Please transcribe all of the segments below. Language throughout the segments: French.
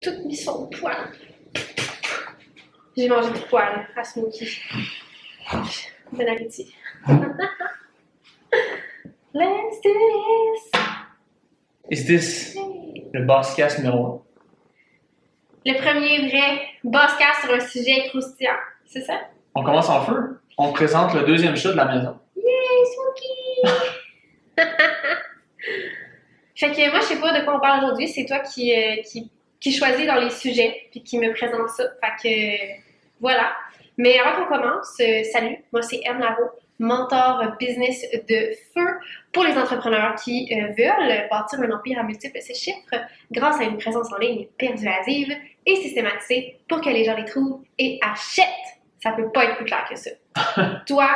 tout mis sur le poil. J'ai mangé du poil à Smokey. Bon appétit. Let's do this! Is this le Bosscast numéro Le premier vrai Bosscast sur un sujet croustillant, c'est ça? 1? On commence en feu. On présente le deuxième chat de la maison. Yay, Smokey! Fait que moi, je sais pas de quoi on parle aujourd'hui. C'est toi qui choisis dans les sujets puis qui me présente ça. Fait que voilà. Mais avant qu'on commence, salut, moi c'est Em Laro, mentor business de feu pour les entrepreneurs qui veulent bâtir un empire à multiples chiffres grâce à une présence en ligne persuasive et systématisée pour que les gens les trouvent et achètent. Ça peut pas être plus clair que ça. Toi,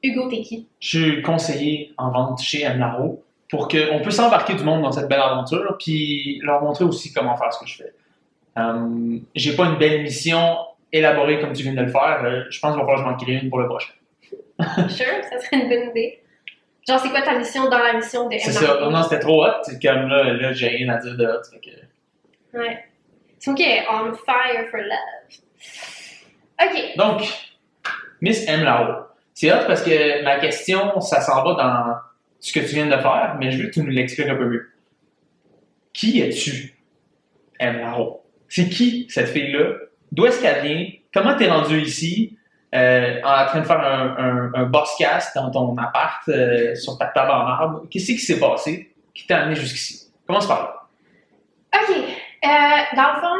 Hugo, t'es qui? Je suis conseiller en vente chez Em Laro pour qu'on puisse embarquer du monde dans cette belle aventure puis leur montrer aussi comment faire ce que je fais. J'ai pas une belle mission élaborée comme tu viens de le faire. Je pense qu'il va falloir que je m'en crée une pour le prochain. Sure, ça serait une bonne idée. Genre, c'est quoi ta mission dans la mission de Em C'est Laro? ça. Non, c'était trop hot. C'est comme là j'ai rien à dire de hot. Fait que... Ouais. Smokey est on fire for love. OK. Donc, Miss Em Laro. C'est hot parce que ma question, ça s'en va dans ce que tu viens de faire, mais je veux que tu nous l'expliques un peu mieux. Qui es-tu, Em Laro? C'est qui cette fille-là? D'où est-ce qu'elle vient? Comment t'es rendue ici? En train de faire un bosscast dans ton appart, sur ta table en marbre. Qu'est-ce qui s'est passé? Qui t'a amené jusqu'ici? Commence par là. OK. Dans le fond,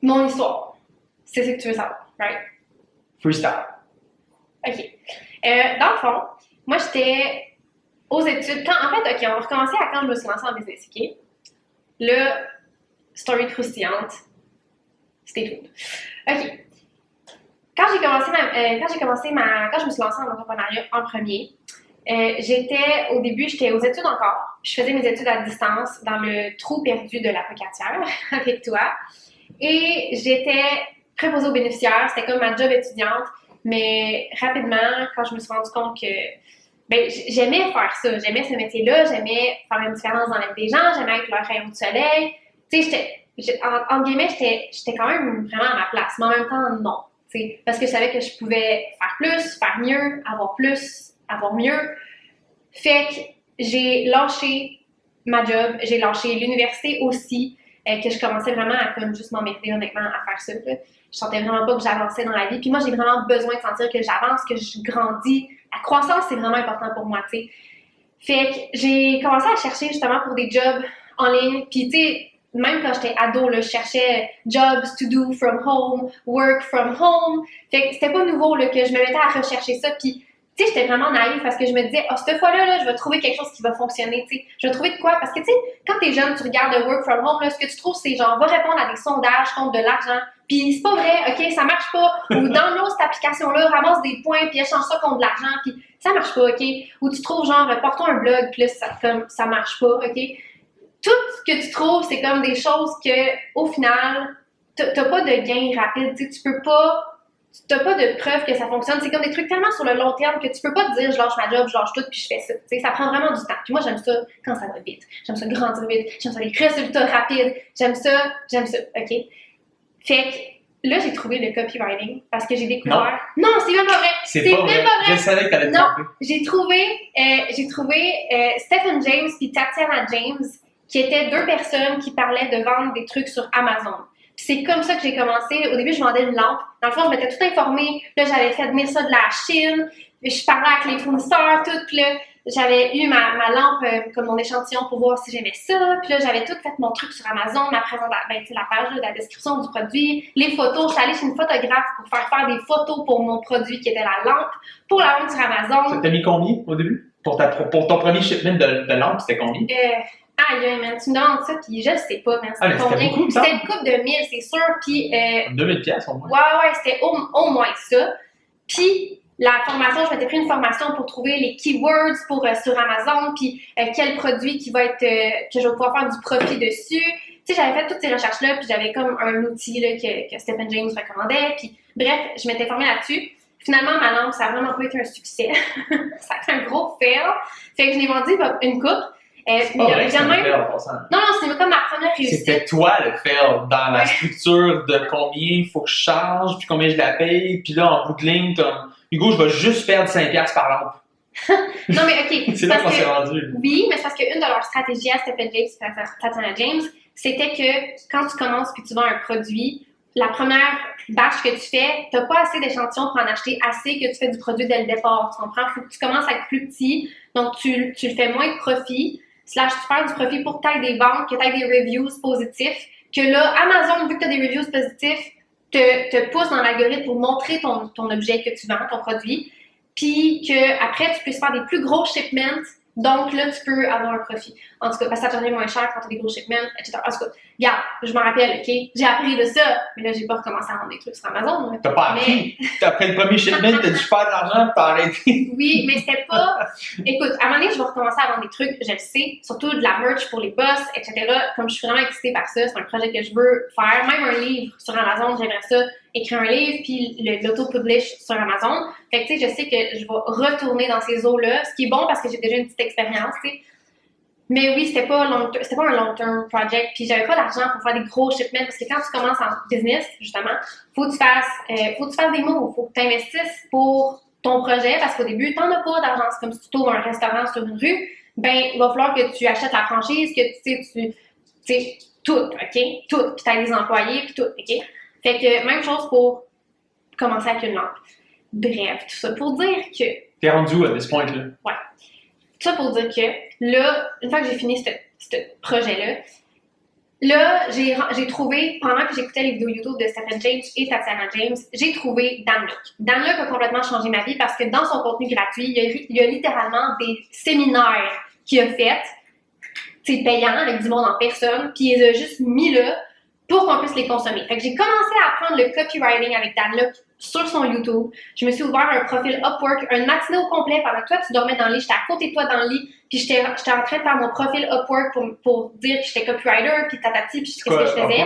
mon histoire. C'est ce que tu veux savoir, right? Freestyle. OK. Dans le fond, moi, j'étais aux études. En fait, OK, on va recommencer à quand je me suis lancée en business, OK? Là, story croustillante. C'était tout. OK. Quand je me suis lancée en entrepreneuriat en premier, au début, j'étais aux études encore. Je faisais mes études à distance dans le trou perdu de l'apocatière avec toi. Et j'étais préposée aux bénéficiaires. C'était comme ma job étudiante. Mais rapidement, quand je me suis rendu compte que j'aimais faire ça, j'aimais ce métier-là, j'aimais faire une différence dans la vie des gens, j'aimais être leur rayon de soleil. Tu sais, entre guillemets, j'étais quand même vraiment à ma place. Mais en même temps, non. T'sais, parce que je savais que je pouvais faire plus, faire mieux, avoir mieux. Fait que j'ai lâché ma job, j'ai lâché l'université aussi, que je commençais vraiment à comme juste m'emmerder honnêtement à faire ça. Là. Je sentais vraiment pas que j'avançais dans la vie. Puis moi, j'ai vraiment besoin de sentir que j'avance, que je grandis. La croissance, c'est vraiment important pour moi, tu sais. Fait que j'ai commencé à chercher justement pour des jobs en ligne. Puis tu sais, même quand j'étais ado, là, je cherchais jobs to do from home, work from home. Fait que c'était pas nouveau là, que je me mettais à rechercher ça. Puis, tu sais, j'étais vraiment naïve parce que je me disais, cette fois-là, là, je vais trouver quelque chose qui va fonctionner. Tu sais, je vais trouver de quoi? Parce que, tu sais, quand t'es jeune, tu regardes le work from home, là, ce que tu trouves, c'est genre, va répondre à des sondages contre de l'argent. Puis, c'est pas vrai, OK, ça marche pas. Ou download cette application-là, ramasse des points, puis échange ça contre de l'argent. Puis, ça marche pas, OK? Ou tu trouves genre, porte-toi un blog, puis là, ça marche pas, OK? Tout ce que tu trouves, c'est comme des choses que, au final, t'as pas de gain rapide. T'as pas de preuve que ça fonctionne. C'est comme des trucs tellement sur le long terme que tu peux pas te dire je lâche ma job, je lâche tout puis je fais ça. T'sais, ça prend vraiment du temps. Puis moi, j'aime ça quand ça va vite. J'aime ça grandir vite. J'aime ça les résultats rapides. J'aime ça. OK? Fait que là, j'ai trouvé le copywriting parce que j'ai découvert. Non, c'est même pas vrai. C'est même pas vrai. Je savais que t'allais te tromper. J'ai trouvé Stephen James puis Tatiana James qui étaient deux personnes qui parlaient de vendre des trucs sur Amazon. Puis c'est comme ça que j'ai commencé. Au début, je vendais une lampe. Dans le fond, je m'étais tout informée. Là, j'avais fait venir ça de la Chine. Puis je parlais avec les fournisseurs, tout. Puis là, j'avais eu ma lampe comme mon échantillon pour voir si j'aimais ça. Puis là, j'avais tout fait mon truc sur Amazon, ma présentation, la page là, de la description du produit, les photos. Je suis allée chez une photographe pour faire des photos pour mon produit qui était la lampe, pour la vendre sur Amazon. T'as mis combien au début? Pour ton premier shipment de lampe, c'était combien? Aïe, man, tu me demandes ça, puis je sais pas, man. C'était beaucoup, ça? C'était une couple de 1000, c'est sûr, puis... 2000 pièces au moins. Ouais, c'était au moins ça. Puis, la formation, je m'étais pris une formation pour trouver les keywords sur Amazon, puis quel produit qui va être... que je vais pouvoir faire du profit dessus. Tu sais, j'avais fait toutes ces recherches-là, puis j'avais comme un outil là, que Stephen James recommandait, puis bref, je m'étais formée là-dessus. Finalement, ma lampe, ça a vraiment pas été un succès. Ça a été un gros fail. Fait que je l'ai vendu une coupe. C'est pas vrai que c'est un même... fail en passant. Non, c'est comme ma première réussite. C'était toi le fail dans la structure de combien il faut que je charge, puis combien je la paye, puis là, en bout de ligne, comme Hugo, je vais juste perdre 5$ par lampe. Non, mais OK. C'est là qu'on s'est rendu. Oui, mais c'est parce qu'une de leurs stratégies à Stephen James et Tatiana James, c'était que quand tu commences puis tu vends un produit, la première batch que tu fais, tu n'as pas assez d'échantillons pour en acheter assez que tu fais du produit dès le départ. Tu comprends? Il faut que tu commences à être plus petit, donc tu le fais moins de profit, / tu perds du profit pour que tu aies des ventes, que tu aies des reviews positifs, que là, Amazon, vu que tu as des reviews positifs, te pousse dans l'algorithme pour montrer ton objet que tu vends, ton produit, puis qu'après, tu puisses faire des plus gros shipments. Donc là, tu peux avoir un profit. En tout cas, parce que ça te revient moins cher quand tu as des gros shipments, etc. En tout cas, regarde, je me rappelle, OK, j'ai appris de ça, mais là, j'ai pas recommencé à vendre des trucs sur Amazon. T'as pas appris. T'as pris le premier shipment, t'as dit je perds de l'argent, puis t'as arrêté. Oui, mais c'était pas... Écoute, à un moment donné, je vais recommencer à vendre des trucs, je le sais, surtout de la merch pour les boss, etc. Comme je suis vraiment excitée par ça, c'est un projet que je veux faire. Même un livre sur Amazon, j'aimerais ça, écrire un livre, puis l'auto-publish sur Amazon. Fait que, tu sais, je sais que je vais retourner dans ces eaux-là, ce qui est bon parce que j'ai déjà une petite expérience, tu sais. Mais oui, c'était pas un long-term project, puis j'avais pas l'argent pour faire des gros shipments, parce que quand tu commences en business, justement, faut que tu fasses des moves, faut que tu investisses pour ton projet, parce qu'au début, t'en as pas d'argent. C'est comme si tu trouves un restaurant sur une rue, ben, il va falloir que tu achètes la franchise, que tu sais, tout, OK? Tout, puis t'as des employés, puis tout, OK? Fait que, même chose pour commencer avec une lampe. Bref, tout ça pour dire que... T'es rendu où à ce point-là? Ouais. Tout ça pour dire que, là, une fois que j'ai fini ce projet-là, là, j'ai trouvé, pendant que j'écoutais les vidéos YouTube de Stephen James et Tatiana James, j'ai trouvé Dan Luck. Dan Luck a complètement changé ma vie parce que dans son contenu gratuit, il y a littéralement des séminaires qu'il a fait, c'est payant avec du monde en personne, puis il les a juste mis là pour qu'on puisse les consommer. Fait que j'ai commencé à apprendre le copywriting avec Dan Luck sur son YouTube. Je me suis ouvert un profil Upwork, une matinée au complet pendant que toi tu dormais dans le lit. J'étais à côté de toi dans le lit, puis j'étais en train de faire mon profil Upwork pour dire que j'étais copywriter, puis tatati, puis qu'est-ce que je faisais.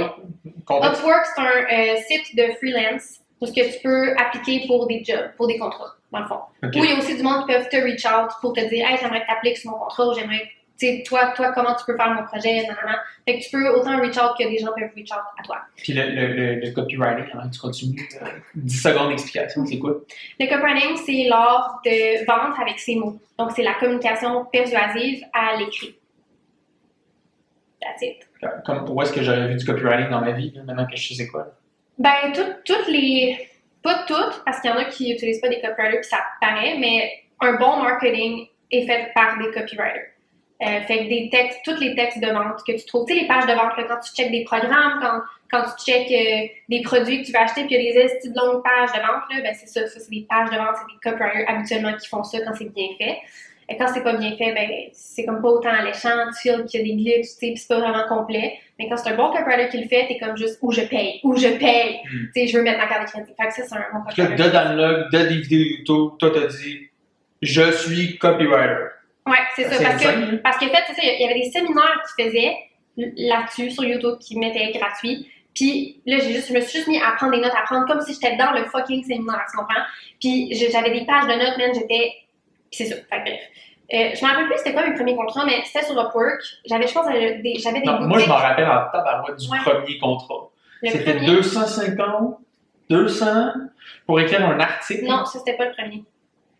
Upwork, c'est un site de freelance où ce que tu peux appliquer pour des jobs, pour des contrats, dans le fond. Okay. Où il y a aussi du monde qui peuvent te reach out pour te dire « Hey, j'aimerais que tu appliques sur mon contrat » ou « J'aimerais... » Tu sais, toi, comment tu peux faire mon projet, nanana. Fait que tu peux autant reach out que des gens peuvent reach out à toi. Puis le copywriting, hein, tu continues. 10 secondes d'explication, c'est quoi? Le copywriting, c'est l'art de vendre avec ses mots. Donc, c'est la communication persuasive à l'écrit. That's it. Où est-ce que j'aurais vu du copywriting dans ma vie, là, maintenant que je sais quoi? Ben, toutes les... Pas toutes, parce qu'il y en a qui n'utilisent pas des copywriters, puis ça paraît, mais un bon marketing est fait par des copywriters. Fait que des textes, tous les textes de vente que tu trouves, tu sais, les pages de vente, là, quand tu checkes des programmes, quand tu checkes des produits que tu veux acheter, puis il y a des estis de longues pages de vente, là, ben c'est ça, c'est des pages de vente, c'est des copywriters habituellement qui font ça quand c'est bien fait. Et quand c'est pas bien fait, ben c'est comme pas autant alléchant, tu files qu'il y a des glitches, tu sais, puis c'est pas vraiment complet. Mais quand c'est un bon copywriter qui le fait, t'es comme juste où je paye. Tu sais, je veux mettre ma carte de crédit. Fait que ça, c'est un bon copywriter. De download, de des vidéos YouTube, toi t'as dit, je suis copywriter. Oui, c'est ça. Parce que, en fait, c'est ça, il y avait des séminaires qui faisaient là-dessus sur YouTube qui mettaient gratuit. Puis là, je me suis juste mis à prendre des notes, à prendre comme si j'étais dans le fucking séminaire, tu comprends? Puis j'avais des pages de notes, man, j'étais... C'est ça, fait bref. Je me rappelle plus c'était quoi mes premiers contrats, mais c'était sur Upwork. Je pense j'avais des boutiques. Moi, je m'en rappelle en tabarouette du premier contrat. C'était 250, 200 pour écrire un article. Non, ça, c'était pas le premier.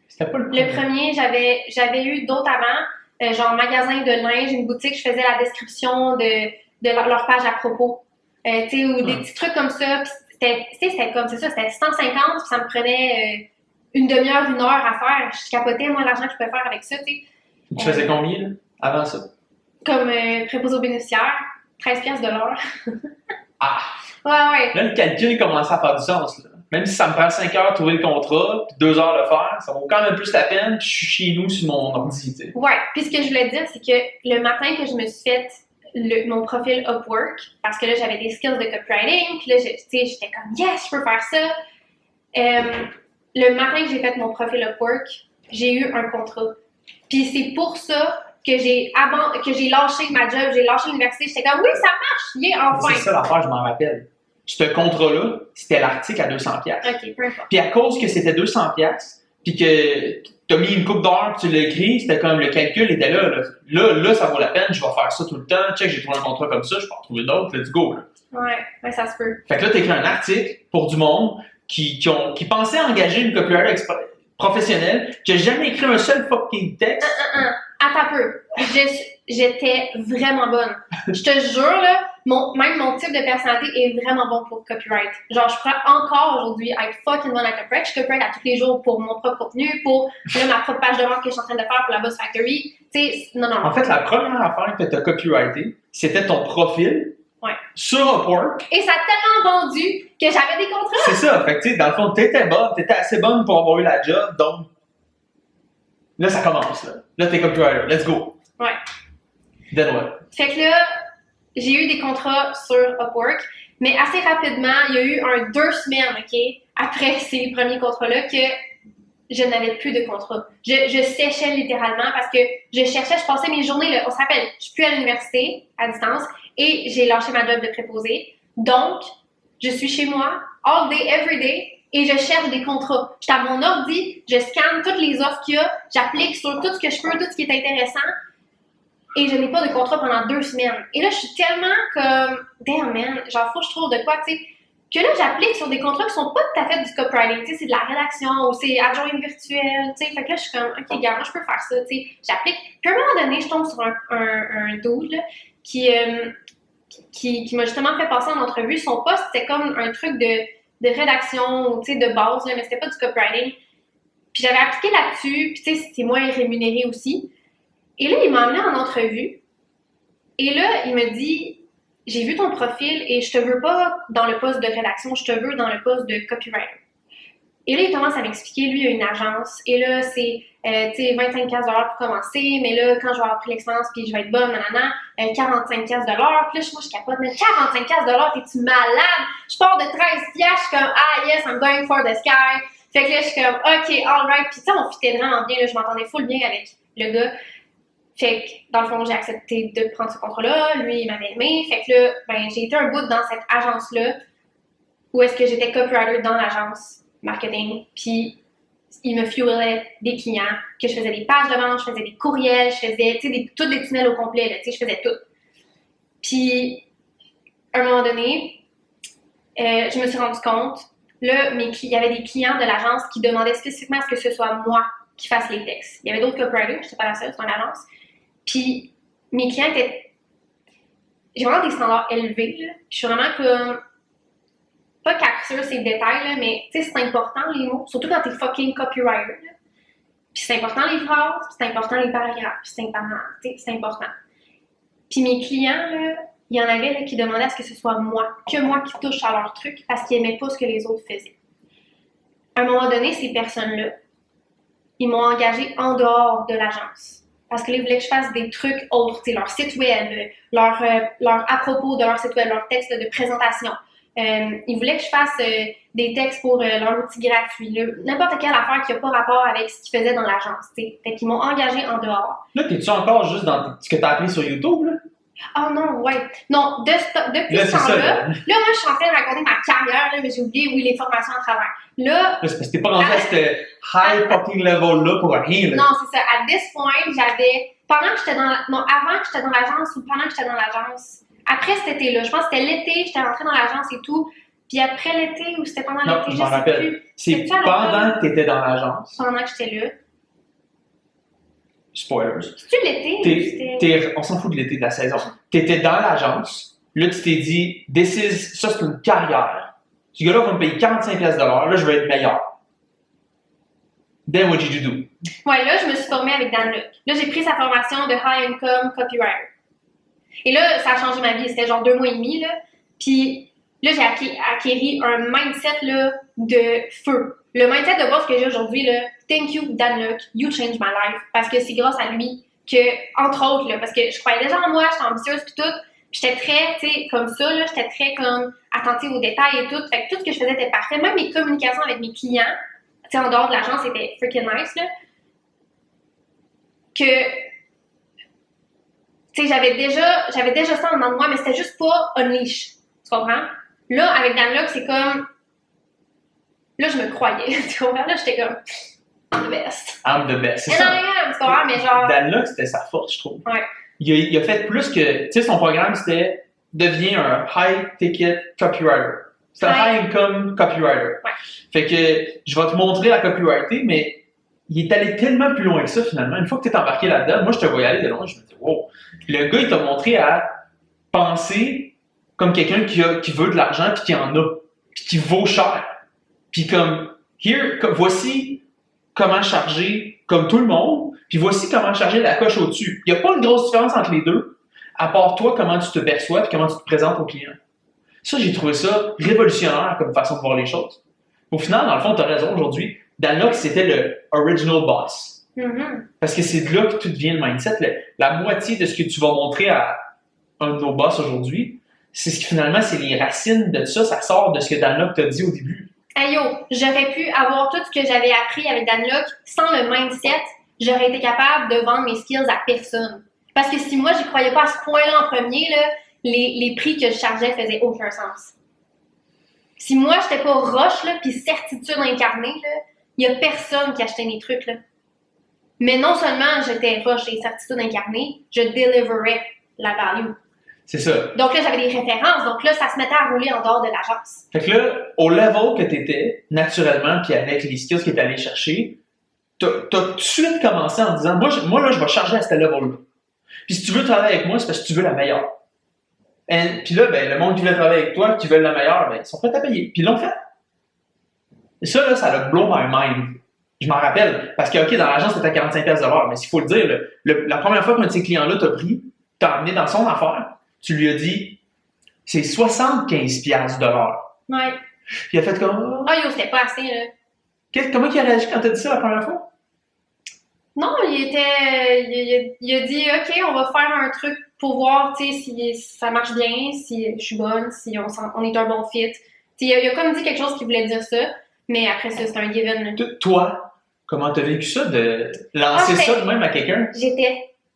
C'était pas le premier. Le premier, j'avais eu d'autres avant, genre magasin de linge, une boutique, je faisais la description de leur page à propos. Tu sais, ou des petits trucs comme ça. C'était comme, c'est ça, c'était 150, puis ça me prenait une demi-heure, 1 heure à faire. Je capotais, moi, l'argent que je pouvais faire avec ça, tu sais. Tu faisais combien, là, avant ça? Comme préposé aux bénéficiaires, 13$ de l'heure. Ah! Ouais. Là, le calcul commençait à faire du sens, là. Même si ça me prend 5 heures de trouver le contrat, puis 2 heures de le faire, ça vaut quand même plus la peine, puis je suis chez nous sur mon ordi, tu sais. Ouais, puis ce que je voulais dire, c'est que le matin que je me suis fait mon profil Upwork, parce que là, j'avais des skills de copywriting, puis là, j'étais comme « Yes, je peux faire ça! » Le matin que j'ai fait mon profil Upwork, j'ai eu un contrat. Puis c'est pour ça que j'ai lâché ma job, j'ai lâché l'université, j'étais comme « Oui, ça marche! Enfin! » C'est ça l'affaire, je m'en rappelle. Ce contrat-là, c'était l'article à 200$. OK, peu importe. Puis à cause que c'était 200$, puis que t'as mis une coupe d'heure puis tu l'as écrit, c'était comme le calcul était là. Là, ça vaut la peine, je vais faire ça tout le temps. Check, j'ai trouvé un contrat comme ça, je peux en trouver d'autres, let's go. Là. Ouais, ça se peut. Fait que là, t'écris un article pour du monde qui pensait engager une copywriter professionnelle, qui a jamais écrit un seul fucking texte. Attends un peu. J'étais vraiment bonne. Je te jure, là, même mon type de personnalité est vraiment bon pour copyright. Genre, je pourrais encore aujourd'hui être fucking bonne à copyright. Je copyright à tous les jours pour mon propre contenu, pour là, ma propre page de vente que je suis en train de faire pour la Boss Factory. Tu sais, non. En fait, la première affaire que t'as copyrighté, c'était ton profil sur Upwork. Et ça a tellement vendu que j'avais des contrats. C'est ça. Fait que, tu sais, dans le fond, t'étais bonne, t'étais assez bonne pour avoir eu la job, donc là, ça commence. Là, t'es copywriter. Let's go. Ouais. Then what? Fait que là, j'ai eu des contrats sur Upwork, mais assez rapidement, il y a eu 2 semaines, OK, après ces premiers contrats-là, que je n'avais plus de contrat. Je séchais littéralement parce que je passais mes journées, là, on se rappelle, je suis plus à l'université, à distance, et j'ai lâché ma job de préposé. Donc, je suis chez moi, all day, every day, et je cherche des contrats. Je suis à mon ordi, je scanne toutes les offres qu'il y a, j'applique sur tout ce que je peux, tout ce qui est intéressant, et je n'ai pas de contrat pendant 2 semaines. Et là, je suis tellement comme, damn man, genre, faut que je trouve de quoi, tu sais, que là, j'applique sur des contrats qui sont pas tout à fait du copywriting, tu sais, c'est de la rédaction ou c'est adjoint virtuel, tu sais, fait que là, je suis comme, ok, gars, moi, je peux faire ça, tu sais, j'applique. Puis à un moment donné, je tombe sur un dude, là, qui m'a justement fait passer en entrevue. Son poste, c'était comme un truc de rédaction, tu sais, de base, là, mais c'était pas du copywriting. Puis j'avais appliqué là-dessus, puis tu sais, c'était moins rémunéré aussi. Et là, il m'a emmené en entrevue. Et là, il me dit, j'ai vu ton profil et je te veux pas dans le poste de rédaction, je te veux dans le poste de copywriter. Et là, il commence à m'expliquer, lui, il a une agence. Et là, c'est, tu sais, 25$ pour commencer. Mais là, quand je vais avoir pris l'expérience puis je vais être bonne, 45$. Puis là, moi, je capote, mais 45$, t'es-tu malade? Je pars de 13$, je suis comme, ah yes, I'm going for the sky. Fait que là, je suis comme, ok, alright. Puis tu sais, on fitait vraiment bien, là, je m'entendais full bien avec le gars. Fait que, dans le fond, j'ai accepté de prendre ce contrat-là. Lui, il m'avait aimé. Fait que là, ben, j'ai été un bout dans cette agence-là où est-ce que j'étais copywriter dans l'agence marketing. Puis, il me fuelait des clients, que je faisais des pages de vente, je faisais des courriels, je faisais, tu sais, tous des tunnels au complet, là, tu sais, je faisais tout. Puis, à un moment donné, je me suis rendu compte, là, il y avait des clients de l'agence qui demandaient spécifiquement à ce que ce soit moi qui fasse les textes. Il y avait d'autres copywriters, je n'étais pas la seule, c'est une agence. Puis, mes clients étaient... J'ai vraiment des standards élevés, là. Je suis vraiment comme... Pas capture ces détails, là, mais tu sais, c'est important les mots, surtout quand t'es fucking copywriter. Là. Puis c'est important les phrases, puis c'est important les paragraphes, puis c'est important. Puis mes clients, là, il y en avait là, qui demandaient à ce que ce soit moi qui touche à leur truc parce qu'ils n'aimaient pas ce que les autres faisaient. À un moment donné, ces personnes-là, ils m'ont engagée en dehors de l'agence. Parce que là, ils voulaient que je fasse des trucs autres, tu sais, leur site web, leur à propos de leur site web, leur texte de présentation. Ils voulaient que je fasse des textes pour leur outil gratuit. N'importe quelle affaire qui n'a pas rapport avec ce qu'ils faisaient dans l'agence. T'sais. Fait qu'ils m'ont engagé en dehors. Là, t'es-tu encore juste dans ce que t'as appris sur YouTube, là? Oh non, ouais. Non, depuis ce temps-là, moi, je suis en train de raconter ma carrière, là, mais j'ai oublié, oui, les formations à travers. Là, c'est parce que t'es pas rendu à ce high fucking level-là pour rien, là. Non, c'est ça. À this point, j'avais... Pendant que j'étais dans... Non, avant que j'étais dans l'agence ou pendant que j'étais dans l'agence... Après cet été-là, je pense que c'était l'été, j'étais rentrée dans l'agence et tout. Puis après l'été, ou c'était pendant l'été, je m'en rappelle. Plus. C'est pendant que t'étais dans l'agence. Pendant que j'étais là. Spoilers. C'est-tu l'été? On s'en fout de l'été, de la saison. T'étais dans l'agence. Là, tu t'es dit, ça, c'est une carrière. Ce gars-là va me payer 45$, là, je vais être meilleur. Then what did you do? Ouais, là, je me suis formée avec Dan Luc. Là, j'ai pris sa formation de High Income Copywriter. Et là, ça a changé ma vie. C'était genre 2 mois et demi, là. Puis là, j'ai acquéri un mindset, là, de feu. Le mindset de base que j'ai aujourd'hui, là, thank you, Dan Luc, you changed my life. Parce que c'est grâce à lui que, entre autres, là, parce que je croyais déjà en moi, j'étais ambitieuse pis tout. Puis j'étais très, tu sais, comme ça, là, j'étais très comme attentive aux détails et tout. Fait que tout ce que je faisais était parfait. Même mes communications avec mes clients, tu sais, en dehors de l'agence, c'était freaking nice, là. Que... Tu sais, j'avais déjà ça en dedans de moi, mais c'était juste pas unleash. Tu comprends? Là, avec Dan Luc, c'est comme... Là, je me croyais. Tu comprends? Là, j'étais comme... I'm the best. I'm the best. C'est And ça. I am, tu comprends, mais genre... Dan Lok, c'était sa force, je trouve. Ouais. Il a fait plus que... Tu sais, son programme, c'était devenir un high-ticket copywriter. C'est un high-income copywriter. Ouais. Fait que je vais te montrer la copywriting, mais il est allé tellement plus loin que ça, finalement. Une fois que tu es embarqué là-dedans, moi, je te voyais aller de loin, je me dis, wow. Le gars, il t'a montré à penser comme quelqu'un qui veut de l'argent puis qui en a, puis qui vaut cher. Puis comme, voici comment charger comme tout le monde, puis voici comment charger la coche au-dessus. Il n'y a pas une grosse différence entre les deux, à part toi, comment tu te perçois et comment tu te présentes au client. Ça, j'ai trouvé ça révolutionnaire comme façon de voir les choses. Au final, dans le fond, tu as raison aujourd'hui. Dan Lok, c'était le original boss. Mm-hmm. Parce que c'est de là que tout devient le mindset. La moitié de ce que tu vas montrer à un de nos boss aujourd'hui, c'est ce que finalement, c'est les racines de ça. Ça sort de ce que Dan Lok t'a dit au début. Hey yo, j'aurais pu avoir tout ce que j'avais appris avec Dan Lok sans le mindset. J'aurais été capable de vendre mes skills à personne. Parce que si moi, j'y croyais pas à ce point-là en premier, là, les prix que je chargeais faisaient aucun sens. Si moi, j'étais pas roche, là, puis certitude incarnée, il y a personne qui achetait mes trucs, là. Mais non seulement j'étais roche et certitude incarnée, je deliverais la value. C'est ça. Donc là, j'avais des références. Donc là, ça se mettait à rouler en dehors de l'agence. Fait que là, au level que tu étais, naturellement, puis avec les skills que tu allé chercher, t'as tout de suite commencé en disant, moi là, je vais charger à ce level-là. Puis si tu veux travailler avec moi, c'est parce que tu veux la meilleure. Puis là, ben, le monde qui veut travailler avec toi, qui veut la meilleure, ben, ils sont prêts à payer. Puis ils l'ont fait. Et ça, là, ça a blow my mind. Je m'en rappelle. Parce que, OK, dans l'agence, c'était à 45$ de l'heure. Mais s'il faut le dire, la première fois qu'un de ces clients-là t'a amené dans son affaire, tu lui as dit, c'est 75$ de l'heure. Ouais. Puis il a fait comme... Ah, yo, c'était pas assez, là. Comment il a réagi quand t'as dit ça la première fois? Non, il a dit, OK, on va faire un truc pour voir, tu sais, si ça marche bien, si je suis bonne, si on est un bon fit. Il a comme dit quelque chose qui voulait dire ça, mais après ça, c'est un given. Toi, comment t'as vécu ça, de lancer ça de même à quelqu'un?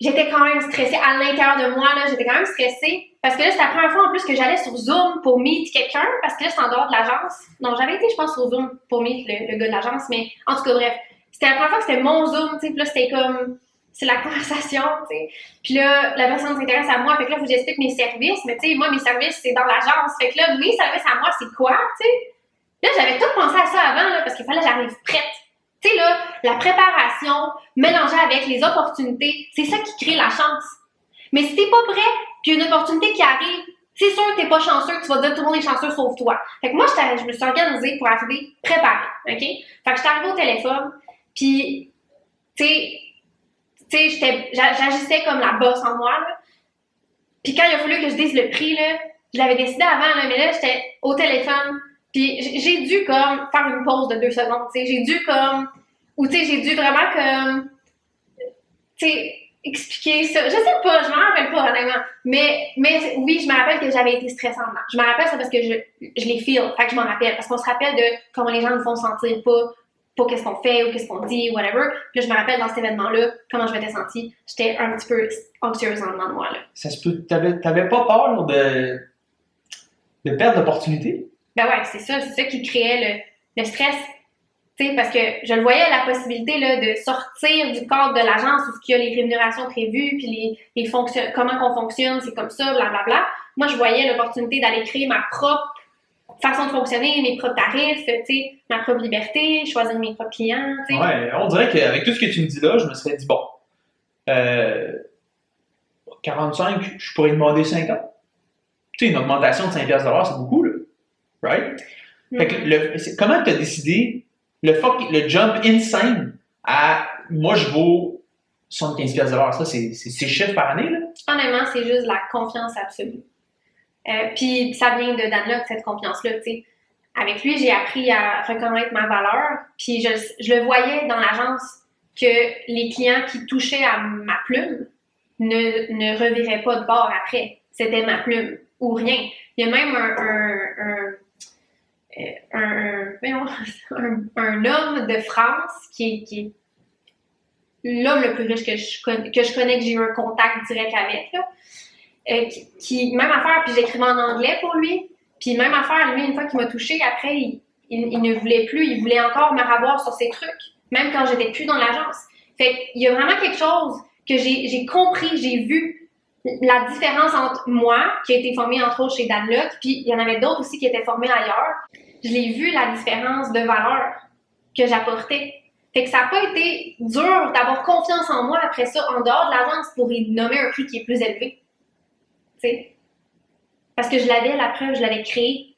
J'étais quand même stressée. À l'intérieur de moi, là, j'étais quand même stressée. Parce que là, c'était la première fois en plus que j'allais sur Zoom pour meet quelqu'un, parce que là, c'est en dehors de l'agence. Non, j'avais été, je pense, sur Zoom pour meet le gars de l'agence, mais en tout cas, bref. C'était la première fois que c'était mon Zoom, tu sais, puis là, c'était comme... C'est la conversation, tu sais. Puis là, la personne s'intéresse à moi, fait que là, il faut que j'explique mes services, mais tu sais, moi, mes services, c'est dans l'agence. Fait que là, mes services à moi, c'est quoi, tu sais? Là, j'avais tout pensé à ça avant, là, parce qu'il fallait que j'arrive prête. Tu sais, là, la préparation mélangée avec les opportunités, c'est ça qui crée la chance. Mais si t'es pas prêt, puis une opportunité qui arrive, c'est sûr que t'es pas chanceux, tu vas dire tout le monde est chanceux sauf toi. Fait que moi, je me suis organisée pour arriver préparée, OK? Fait que j'étais arrivée au téléphone, puis, tu sais, j'agissais comme la boss en moi, là. Puis quand il a fallu que je dise le prix, là, je l'avais décidé avant, là, mais là, j'étais au téléphone, puis j'ai dû comme faire une pause de 2 secondes, tu sais, j'ai dû comme, ou tu sais, j'ai dû vraiment comme, tu sais, expliquer ça. Je sais pas, je m'en rappelle pas honnêtement, mais oui, je me rappelle que j'avais été stressante. Je me rappelle ça parce que je les feel, fait que je m'en rappelle, parce qu'on se rappelle de comment les gens nous font sentir pas qu'est-ce qu'on fait ou qu'est-ce qu'on dit, whatever. Puis là, je me rappelle dans cet événement-là, comment je m'étais sentie. J'étais un petit peu anxieuse en dedans de moi, là. Ça se peut, t'avais pas peur de perdre l'opportunité? Ben ouais, c'est ça qui créait le stress. Tu sais, parce que je le voyais, la possibilité là, de sortir du cadre de l'agence où il y a les rémunérations prévues, puis comment qu'on fonctionne, c'est comme ça, blablabla. Moi, je voyais l'opportunité d'aller créer ma propre façon de fonctionner, mes propres tarifs, tu sais, ma propre liberté, choisir mes propres clients, tu sais. Ouais, on dirait qu'avec tout ce que tu me dis là, je me serais dit, bon, 45, je pourrais demander 50. Tu sais, une augmentation de 5$, c'est beaucoup, là. Right? Fait que comment tu as décidé le jump insane à moi, je vaux 75$? Ça, c'est chiffres par année, là? Honnêtement, c'est juste la confiance absolue. Puis ça vient de Dan Lok, cette confiance-là, tu sais. Avec lui, j'ai appris à reconnaître ma valeur, puis je le voyais dans l'agence que les clients qui touchaient à ma plume ne reviraient pas de bord après. C'était ma plume ou rien. Il y a même un homme de France qui est l'homme le plus riche que je connais, que j'ai eu un contact direct avec, là. Qui même affaire, puis j'écrivais en anglais pour lui, puis même affaire, lui, une fois qu'il m'a touché, après, il ne voulait plus, il voulait encore me revoir sur ses trucs, même quand j'étais plus dans l'agence. Fait qu'il y a vraiment quelque chose que j'ai compris, j'ai vu la différence entre moi, qui a été formée entre autres chez Danlock, puis il y en avait d'autres aussi qui étaient formés ailleurs. Je l'ai vu la différence de valeur que j'apportais. Fait que ça n'a pas été dur d'avoir confiance en moi après ça, en dehors de l'agence, pour y nommer un prix qui est plus élevé. T'sais? Parce que je l'avais, la preuve, je l'avais créée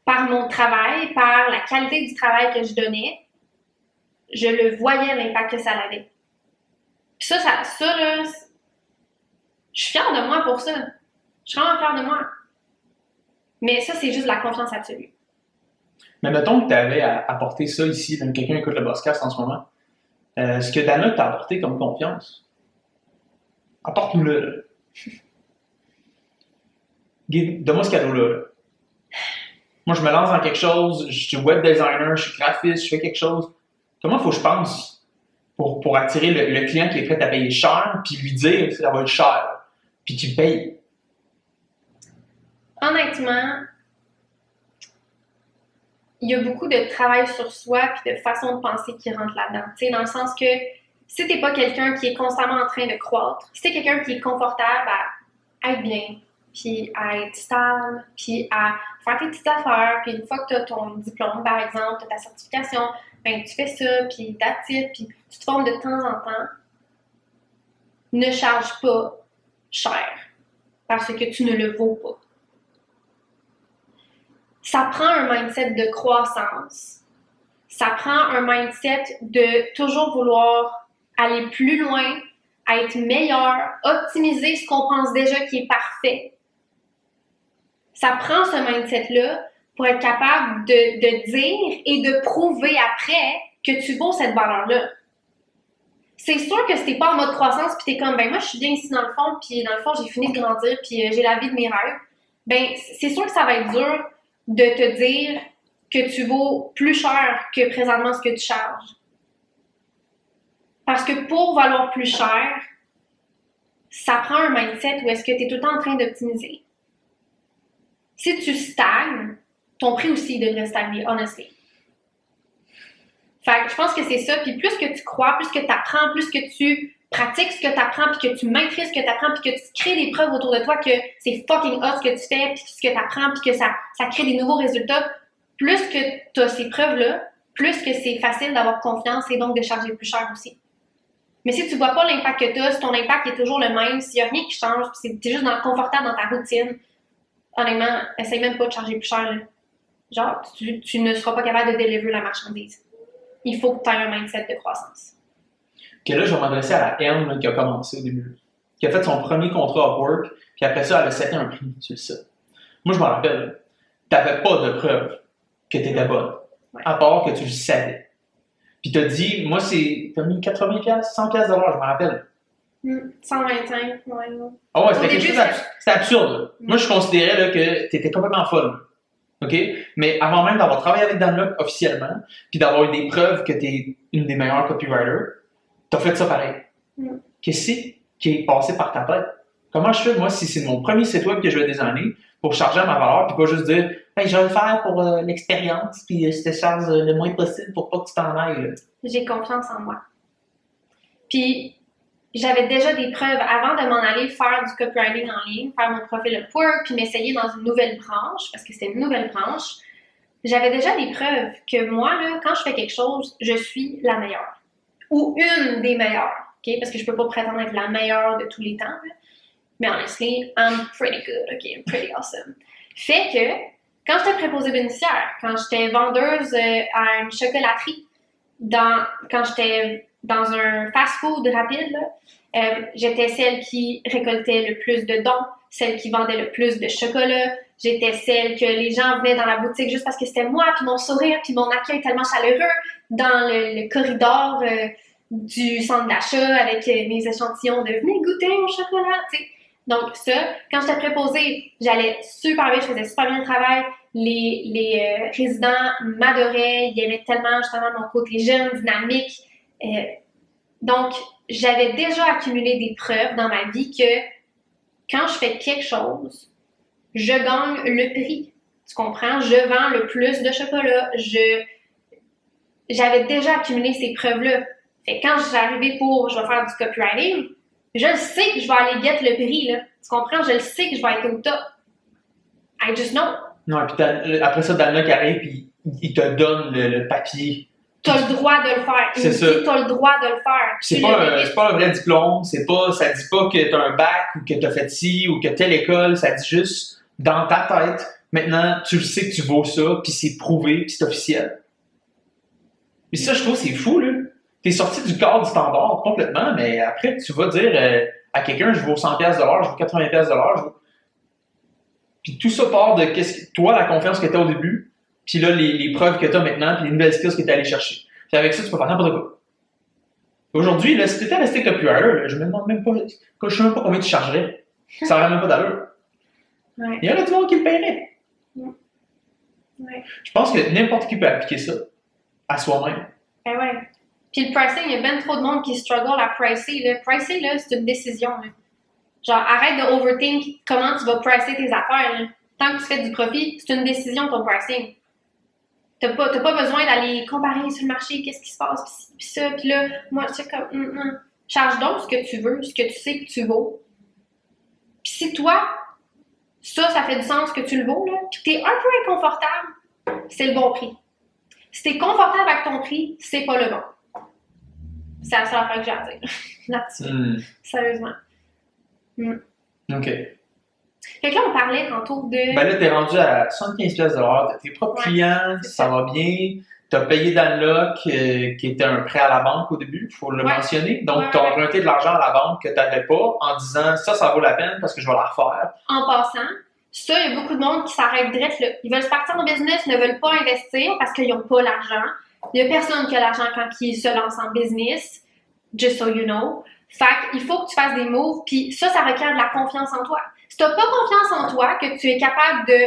par mon travail, par la qualité du travail que je donnais. Je le voyais, l'impact que ça avait. Puis ça là, je suis fière de moi pour ça. Je suis vraiment fière de moi. Mais ça, c'est juste la confiance absolue. Mais mettons que tu avais apporté ça ici, même quelqu'un écoute le podcast en ce moment. Ce que Danlock t'a apporté comme confiance, apporte-nous-le. Là. Donne-moi ce cadeau-là. Là. Moi, je me lance dans quelque chose, je suis web designer, je suis graphiste, je fais quelque chose. Comment il faut que je pense pour attirer le client qui est prêt à payer cher, puis lui dire que ça va être cher, puis qu'il paye? Honnêtement, il y a beaucoup de travail sur soi puis de façon de penser qui rentre là-dedans. Tu sais, dans le sens que si t'es pas quelqu'un qui est constamment en train de croître, si t'es quelqu'un qui est confortable à être bien, puis à être stable, puis à faire tes petites affaires, puis une fois que tu as ton diplôme, par exemple, tu as ta certification, ben tu fais ça, puis that's it, puis tu te formes de temps en temps, ne charge pas cher, parce que tu ne le vaux pas. Ça prend un mindset de croissance, ça prend un mindset de toujours vouloir aller plus loin, être meilleur, optimiser ce qu'on pense déjà qui est parfait. Ça prend ce mindset-là pour être capable de dire et de prouver après que tu vaux cette valeur-là. C'est sûr que si t'es pas en mode croissance puis t'es comme, ben moi je suis bien ici dans le fond puis dans le fond j'ai fini de grandir puis j'ai la vie de mes rêves, ben c'est sûr que ça va être dur de te dire que tu vaux plus cher que présentement ce que tu charges. Parce que pour valoir plus cher, ça prend un mindset où est-ce que tu es tout le temps en train d'optimiser. Si tu stagnes, ton prix aussi devrait stagner, honestly. Fait que je pense que c'est ça. Puis plus que tu crois, plus que tu apprends, plus que tu pratiques ce que tu apprends, puis que tu maîtrises ce que tu apprends, puis que tu crées des preuves autour de toi que c'est fucking hot ce que tu fais, puis ce que tu apprends, puis que ça crée des nouveaux résultats, plus que tu as ces preuves-là, plus que c'est facile d'avoir confiance et donc de charger plus cher aussi. Mais si tu vois pas l'impact que tu as, si ton impact est toujours le même, s'il n'y a rien qui change, puis tu es juste confortable dans ta routine, honnêtement, essaye même pas de charger plus cher. Là. Genre, tu ne seras pas capable de délivrer la marchandise. Il faut que tu aies un mindset de croissance. Ok, là, je vais m'adresser à la M là, qui a commencé au début. Qui a fait son premier contrat Upwork, puis après ça, elle a seté un prix sur le site. Moi, je m'en rappelle, tu n'avais pas de preuve que tu étais bonne, à part que tu le savais. Puis tu as dit, moi, tu as mis 80$, 100$, je me rappelle. 125, ouais. Ah ouais, c'était quelque chose c'était absurde. Moi, je considérais là, que tu étais complètement folle. OK? Mais avant même d'avoir travaillé avec Danlock officiellement, puis d'avoir eu des preuves que tu es une des meilleures copywriters, tu as fait ça pareil. Qu'est-ce qui est passé par ta tête? Comment je fais, moi, si c'est mon premier site web que je vais designer, pour charger à ma valeur, puis pas juste dire hey, je vais le faire pour l'expérience, puis je te charge le moins possible pour pas que tu t'en ailles. Là. J'ai confiance en moi. Puis, j'avais déjà des preuves avant de m'en aller faire du copywriting en ligne, faire mon profil Upwork, puis m'essayer dans une nouvelle branche, parce que c'était une nouvelle branche. J'avais déjà des preuves que moi, là, quand je fais quelque chose, je suis la meilleure. Ou une des meilleures, OK? Parce que je peux pas prétendre être la meilleure de tous les temps, là. Mais honestly, I'm pretty good, OK? I'm pretty awesome. Fait que, quand j'étais préposée bénéficiaire, quand j'étais vendeuse à une chocolaterie, quand j'étais dans un fast-food rapide, là, j'étais celle qui récoltait le plus de dons, celle qui vendait le plus de chocolat. J'étais celle que les gens venaient dans la boutique juste parce que c'était moi, puis mon sourire, puis mon accueil tellement chaleureux dans le corridor du centre d'achat avec mes échantillons de « Venez goûter mon chocolat », tu sais. Donc ça, quand j'étais préposée, j'allais super bien, je faisais super bien le travail. Les résidents m'adoraient, ils aimaient tellement justement mon côté jeune, dynamique. Donc, j'avais déjà accumulé des preuves dans ma vie que quand je fais quelque chose, je gagne le prix. Tu comprends? Je vends le plus de chocolat, j'avais déjà accumulé ces preuves-là. Fait que quand j'arrivais je vais faire du copywriting, je le sais que je vais aller get le prix, là. Tu comprends? Je le sais que je vais être au top. I just know. Non, puis après ça, Dana qui arrive, puis il te donne le papier. T'as le droit de le faire. C'est ça. T'as le droit de le faire. C'est pas un vrai diplôme, ça dit pas que t'as un bac ou que t'as fait ci ou que telle école, ça dit juste dans ta tête, maintenant tu le sais que tu vaux ça, puis c'est prouvé, puis c'est officiel. Puis ça, je trouve c'est fou, là. T'es sorti du cadre standard complètement, mais après tu vas dire à quelqu'un, je vaux 100$ de l'heure, je vaux 80$ de l'heure, puis tout ça part de toi, la confiance que t'as au début, puis là, les preuves que t'as maintenant, puis les nouvelles skills que t'es allé chercher. Puis avec ça, tu peux faire n'importe quoi. Aujourd'hui, là, si t'étais resté copywriter, je me demande même pas, je sais même pas combien tu chargerais. Ça n'aurait même pas d'allure. Ouais. Il y aurait du monde qui le paierait. Ouais. Je pense que n'importe qui peut appliquer ça à soi-même. Ben ouais. Puis le pricing, il y a bien trop de monde qui struggle à pricer. Là. Pricer, là, c'est une décision. Là. Genre, arrête de overthink comment tu vas pricer tes affaires. Là. Tant que tu fais du profit, c'est une décision ton pricing. T'as pas besoin d'aller comparer sur le marché, qu'est-ce qui se passe, pis ça, pis là, moi, c'est comme, charge donc ce que tu veux, ce que tu sais que tu vaux. Pis si toi, ça fait du sens que tu le vaux, là, pis t'es un peu inconfortable, c'est le bon prix. Si t'es confortable avec ton prix, c'est pas le bon. C'est la seule affaire que j'ai à dire là-dessus. Sérieusement. OK. Fait que là, on parlait tantôt de... Ben là, t'es rendu à 75$ de l'heure, t'as tes propres clients, ça va bien. T'as payé Danlock, qui était un prêt à la banque au début, il faut le mentionner. Donc, t'as emprunté de l'argent à la banque que t'avais pas en disant ça vaut la peine parce que je vais la refaire. En passant, ça, il y a beaucoup de monde qui s'arrête direct là. Ils veulent se partir en business, ne veulent pas investir parce qu'ils n'ont pas l'argent. Il n'y a personne qui a l'argent quand ils se lancent en business. Just so you know. Fait qu'il faut que tu fasses des moves, puis ça requiert de la confiance en toi. Si tu n'as pas confiance en toi, que tu es capable de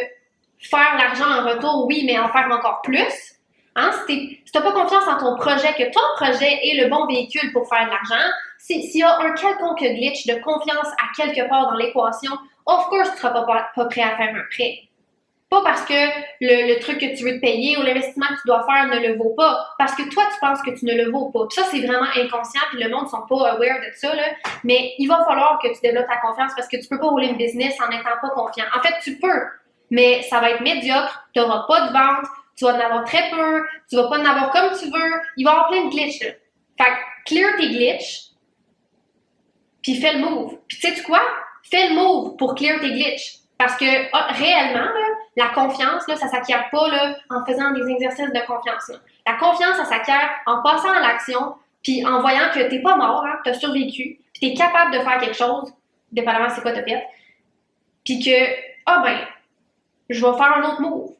faire l'argent en retour, oui, mais en faire encore plus, hein? Si tu n'as pas confiance en ton projet, que ton projet est le bon véhicule pour faire de l'argent, s'il y a un quelconque glitch de confiance à quelque part dans l'équation, of course, tu ne seras pas prêt à faire un prêt. Pas parce que le truc que tu veux te payer ou l'investissement que tu dois faire ne le vaut pas, parce que toi, tu penses que tu ne le vaux pas. Puis ça, c'est vraiment inconscient, puis le monde ne sont pas aware de ça, là. Mais il va falloir que tu développes ta confiance parce que tu peux pas rouler une business en n'étant pas confiant. En fait, tu peux, mais ça va être médiocre, tu n'auras pas de vente, tu vas en avoir très peu, tu vas pas en avoir comme tu veux, il va y avoir plein de glitches, là. Fait que clear tes glitches, puis fais le move. Puis tu sais quoi? Fais le move pour clear tes glitches. Parce que réellement, là, la confiance, là, ça s'acquiert pas là, en faisant des exercices de confiance. Là. La confiance, ça s'acquiert en passant à l'action, puis en voyant que t'es pas mort, hein, que t'as survécu, puis t'es capable de faire quelque chose, dépendamment c'est quoi t'as fait, puis que, je vais faire un autre move.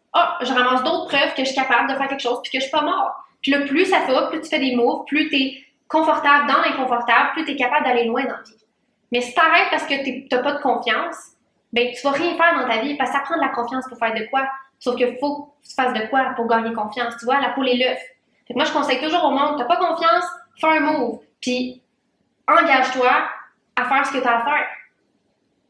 Je ramasse d'autres preuves que je suis capable de faire quelque chose, puis que je suis pas mort. Puis là, plus ça fait, plus tu fais des moves, plus t'es confortable dans l'inconfortable, plus t'es capable d'aller loin dans la vie. Mais si t'arrêtes parce que t'as pas de confiance, ben tu vas rien faire dans ta vie parce que ça prend de la confiance pour faire de quoi. Sauf qu'il faut que tu fasses de quoi pour gagner confiance. Tu vois, la poule et l'œuf. Fait que moi, je conseille toujours au monde, t'as pas confiance, fais un move. Puis engage-toi à faire ce que t'as à faire.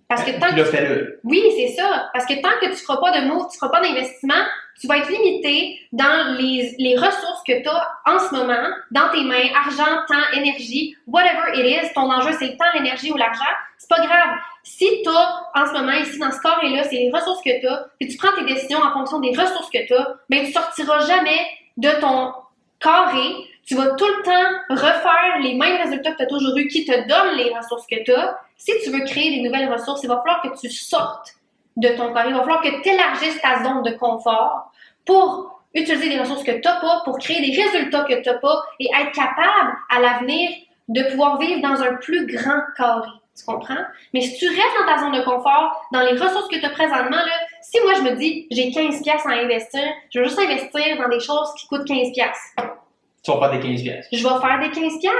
Parce que tant que fais-le. Oui, c'est ça. Parce que tant que tu feras pas de move, tu feras pas d'investissement, tu vas être limité dans les ressources que tu as en ce moment, dans tes mains, argent, temps, énergie, whatever it is. Ton enjeu, c'est le temps, l'énergie ou l'argent. C'est pas grave. Si tu as en ce moment, ici, dans ce carré-là, c'est les ressources que tu as, puis tu prends tes décisions en fonction des ressources que tu as, ben tu sortiras jamais de ton carré. Tu vas tout le temps refaire les mêmes résultats que tu as toujours eu, qui te donnent les ressources que tu as. Si tu veux créer des nouvelles ressources, il va falloir que tu sortes de ton carré. Il va falloir que tu élargisses ta zone de confort pour utiliser des ressources que tu n'as pas, pour créer des résultats que tu n'as pas et être capable à l'avenir de pouvoir vivre dans un plus grand carré. Tu comprends? Mais si tu restes dans ta zone de confort, dans les ressources que tu as présentement, là, si moi je me dis j'ai 15$ à investir, je vais juste investir dans des choses qui coûtent 15$. Tu vas faire des 15$. Je vais faire des 15$.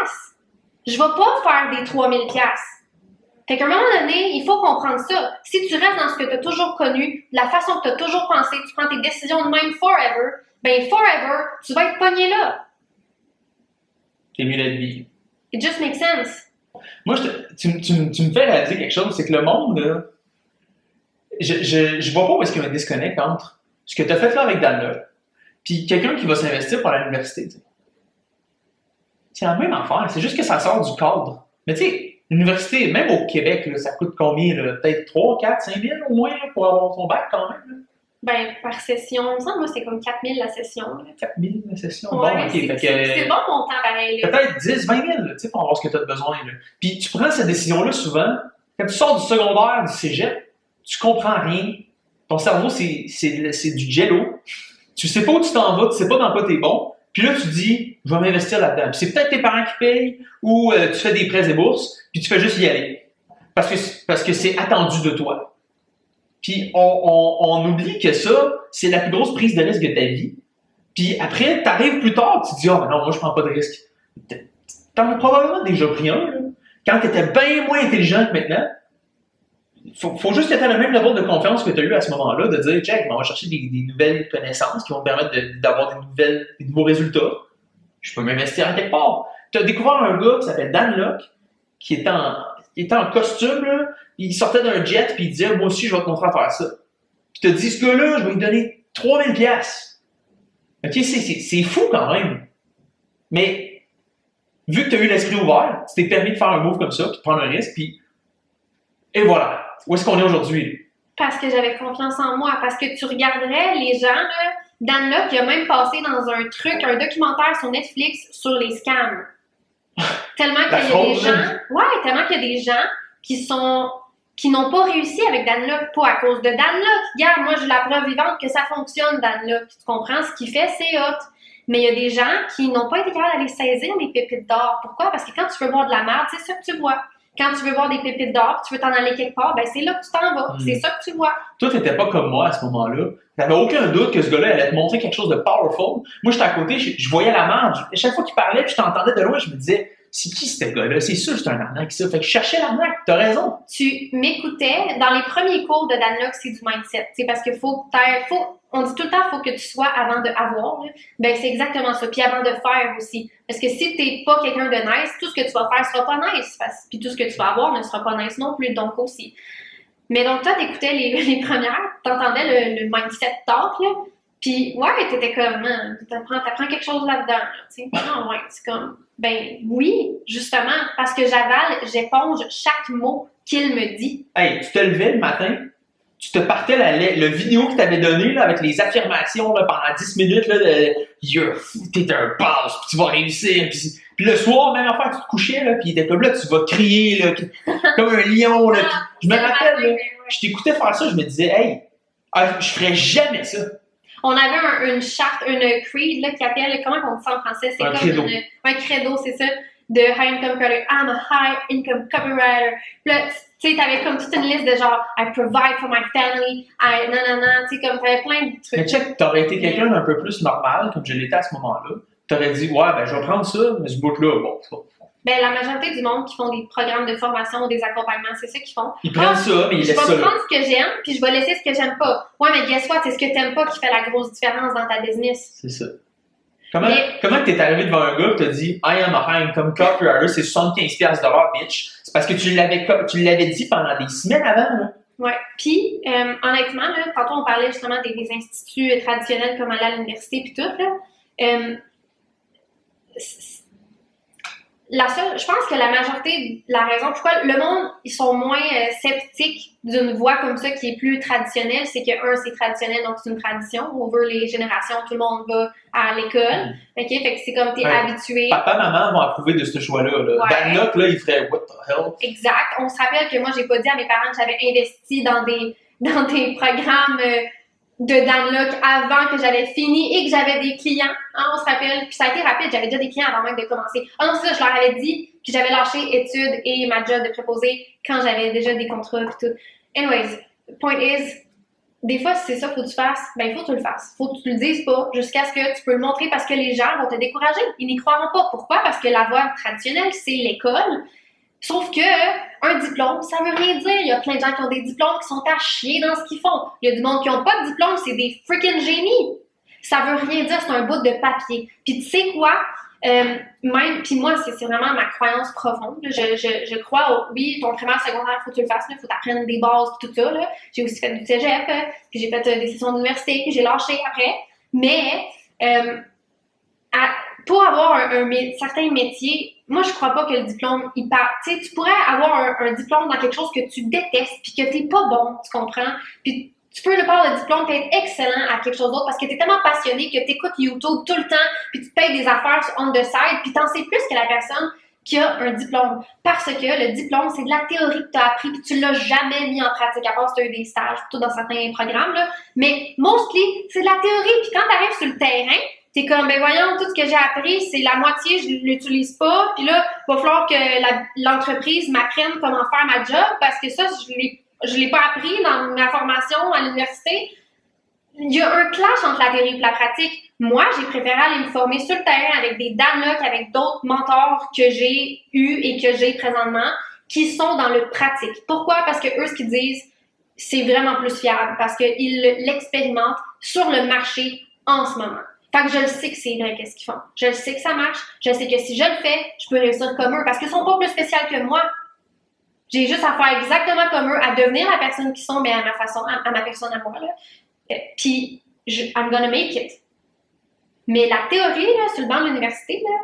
Je vais pas faire des 3000$. Fait qu'à un moment donné, il faut comprendre ça. Si tu restes dans ce que tu as toujours connu, la façon que tu as toujours pensé, tu prends tes décisions de même forever, ben forever, tu vas être pogné là. T'es mieux d'être vie. It just makes sense. Moi, tu me fais réaliser quelque chose, c'est que le monde, là, je vois pas où est-ce qu'il y a un disconnect entre ce que tu as fait là avec Dana, puis quelqu'un qui va s'investir pour l'université. C'est la même affaire. C'est juste que ça sort du cadre. Mais tu sais, l'université, même au Québec, là, ça coûte combien? Là? Peut-être 3, 4, 5 000 au moins là, pour avoir ton bac quand même. Là. Ben, par session, il me semble, moi, c'est comme 4 000 la session. 4 000 la session? Ouais, Bon, ok. c'est bon montant pareil. Là. Peut-être 10, 20 000 là, pour avoir ce que tu as besoin. Là. Puis tu prends cette décision-là souvent, quand tu sors du secondaire, du cégep, tu comprends rien. Ton cerveau, c'est du jello. Tu sais pas où tu t'en vas, tu sais pas dans quoi t'es bon. Puis là, tu dis, je vais m'investir là-dedans. Puis c'est peut-être tes parents qui payent ou tu fais des prêts et bourses, puis tu fais juste y aller. Parce que c'est attendu de toi. Puis on oublie que ça, c'est la plus grosse prise de risque de ta vie. Puis après, t'arrives plus tard, tu te dis, ah, mais non, moi, je prends pas de risque. T'en as probablement déjà pris un, là. Quand t'étais bien moins intelligent que maintenant. Faut juste que tu aies le même niveau de confiance que tu as eu à ce moment-là, de dire, Jack, on va chercher des nouvelles connaissances qui vont me permettre d'avoir des nouveaux résultats. Je peux m'investir à quelque part. Tu as découvert un gars qui s'appelle Dan Locke, qui était en costume, là, il sortait d'un jet, puis il disait, moi aussi, je vais te montrer à faire ça. Puis tu te dis, ce gars-là, je vais lui donner 3000 pièces. OK, c'est fou quand même. Mais, vu que tu as eu l'esprit ouvert, tu t'es permis de faire un move comme ça, puis de prendre un risque, puis et voilà. Où est-ce qu'on est aujourd'hui? Parce que j'avais confiance en moi. Parce que tu regarderais les gens, là, Dan Locke, il a même passé dans un documentaire sur Netflix sur les scams. Tellement qu'il y a des gens. Ouais, tellement qu'il y a des gens qui n'ont pas réussi avec Dan Locke, pas à cause de Dan Locke. Regarde, moi, j'ai la preuve vivante que ça fonctionne, Dan Locke. Tu comprends? Ce qu'il fait, c'est hot. Mais il y a des gens qui n'ont pas été capables d'aller saisir les pépites d'or. Pourquoi? Parce que quand tu veux boire de la merde, c'est ça que tu vois. Quand tu veux voir des pépites d'or, tu veux t'en aller quelque part, ben c'est là que tu t'en vas. C'est ça que tu vois. Toi, t'étais pas comme moi à ce moment-là. T'avais aucun doute que ce gars-là allait te montrer quelque chose de powerful. Moi, j'étais à côté, je voyais la marge. Chaque fois qu'il parlait, puis je t'entendais de loin, je me disais, c'est qui ce gars-là? C'est sûr que c'est un arnaque, ça. Fait que je cherchais l'arnaque, t'as raison. Tu m'écoutais. Dans les premiers cours de Dan Locke, c'est du mindset. C'est parce que on dit tout le temps, faut que tu sois avant de avoir. Là. Ben, c'est exactement ça. Puis avant de faire aussi. Parce que si t'es pas quelqu'un de nice, tout ce que tu vas faire sera pas nice. Puis tout ce que tu vas avoir ne sera pas nice non plus. Donc aussi. Mais donc, toi, t'écoutais les premières, t'entendais le mindset talk, là. Puis, ouais, t'étais comme, t'apprends quelque chose là-dedans, là, tu sais. Non, ouais, c'est comme, ben oui, justement, parce que j'éponge chaque mot qu'il me dit. Hey, tu te levais le matin, tu te partais le vidéo que t'avais donné, là, avec les affirmations, là, pendant 10 minutes, là, de t'es un boss, puis tu vas réussir, puis le soir, même affaire, tu te couchais, là, puis il était comme là, tu vas crier, là, comme un lion, là. Je me rappelle, là, je t'écoutais faire ça, je me disais, hey, je ferais jamais ça. On avait une charte, une creed, là, qui appelle, comment on dit ça en français? C'est un comme credo. Un credo, c'est ça, de high income copywriter. I'm a high income copywriter. Puis là, tu sais, t'avais comme toute une liste de genre, I provide for my family, nanana, tu sais, comme t'avais plein de trucs. Mais check, t'aurais été quelqu'un d'un peu plus normal, comme je l'étais à ce moment-là. T'aurais dit, ouais, ben, je vais prendre ça, mais ce bout-là, bon, c'est pas. Ben, la majorité du monde qui font des programmes de formation ou des accompagnements, c'est ça qu'ils font. Ils prennent ça, mais ils laissent ça. Je vais prendre ce que j'aime, puis je vais laisser ce que j'aime pas. Ouais, mais guess what? C'est ce que t'aimes pas qui fait la grosse différence dans ta business. C'est ça. Comment t'es arrivé devant un gars et t'as dit I am a high income copywriter, c'est 75$, bitch? C'est parce que tu l'avais dit pendant des semaines avant, là. Ouais. Puis, honnêtement, là, tantôt on parlait justement des instituts traditionnels comme aller à l'université puis tout, là. Je pense que la majorité, la raison pourquoi le monde, ils sont moins sceptiques d'une voie comme ça qui est plus traditionnelle, c'est que, c'est traditionnel, donc c'est une tradition. Over les générations, tout le monde va à l'école. OK? Fait que c'est comme t'es habitué. Papa, maman vont approuver de ce choix-là. Là. Ouais. Dan Locke, là, il ferait what the hell? Exact. On se rappelle que moi, j'ai pas dit à mes parents que j'avais investi dans des programmes de Dan Locke avant que j'avais fini et que j'avais des clients. Hein, on se rappelle. Puis ça a été rapide. J'avais déjà des clients avant même de commencer. Ah non, c'est ça, je leur avais dit que j'avais lâché études et ma job de préposé quand j'avais déjà des contrats et tout. Anyways, point is, des fois, si c'est ça, faut que tu fasses, ben, il faut que tu le fasses. Faut que tu le dises pas jusqu'à ce que tu peux le montrer parce que les gens vont te décourager. Ils n'y croiront pas. Pourquoi? Parce que la voie traditionnelle, c'est l'école. Sauf que un diplôme, ça veut rien dire. Il y a plein de gens qui ont des diplômes qui sont à chier dans ce qu'ils font. Il y a du monde qui n'ont pas de diplôme, c'est des freaking génies. Ça veut rien dire, c'est un bout de papier. Puis tu sais quoi? Puis moi, c'est vraiment ma croyance profonde. Je crois oui, ton primaire, secondaire, faut que tu le fasses, il faut t'apprendre des bases tout ça. Là. J'ai aussi fait du cégep, puis j'ai fait des sessions d'université, puis j'ai lâché après. Mais pour avoir certain métier, moi, je crois pas que le diplôme, il part. Tu sais, tu pourrais avoir un diplôme dans quelque chose que tu détestes puis que t'es pas bon, tu comprends? Puis tu peux, le par le diplôme, être excellent à quelque chose d'autre parce que t'es tellement passionné que t'écoutes YouTube tout le temps puis tu te payes des affaires on the side puis t'en sais plus que la personne qui a un diplôme. Parce que le diplôme, c'est de la théorie que tu as appris puis tu l'as jamais mis en pratique, à part si tu as eu des stages, tout dans certains programmes, là. Mais mostly, c'est de la théorie. Puis quand tu arrives sur le terrain, t'es comme, ben voyons, tout ce que j'ai appris, c'est la moitié, je l'utilise pas. Puis là, il va falloir que l'entreprise m'apprenne comment faire ma job parce que ça, je l'ai pas appris dans ma formation à l'université. Il y a un clash entre la théorie et la pratique. Moi, j'ai préféré aller me former sur le terrain avec des Dan Lok, avec d'autres mentors que j'ai eus et que j'ai présentement, qui sont dans le pratique. Pourquoi? Parce que eux, ce qu'ils disent, c'est vraiment plus fiable, parce qu'ils l'expérimentent sur le marché en ce moment. Fait que je le sais que c'est vrai qu'est-ce qu'ils font. Je le sais que ça marche. Je sais que si je le fais, je peux réussir comme eux, parce qu'ils sont pas plus spéciaux que moi. J'ai juste à faire exactement comme eux, à devenir la personne qu'ils sont, mais à ma façon, à ma personne à moi, là. Puis, I'm gonna make it. Mais la théorie, là, sur le banc de l'université, là,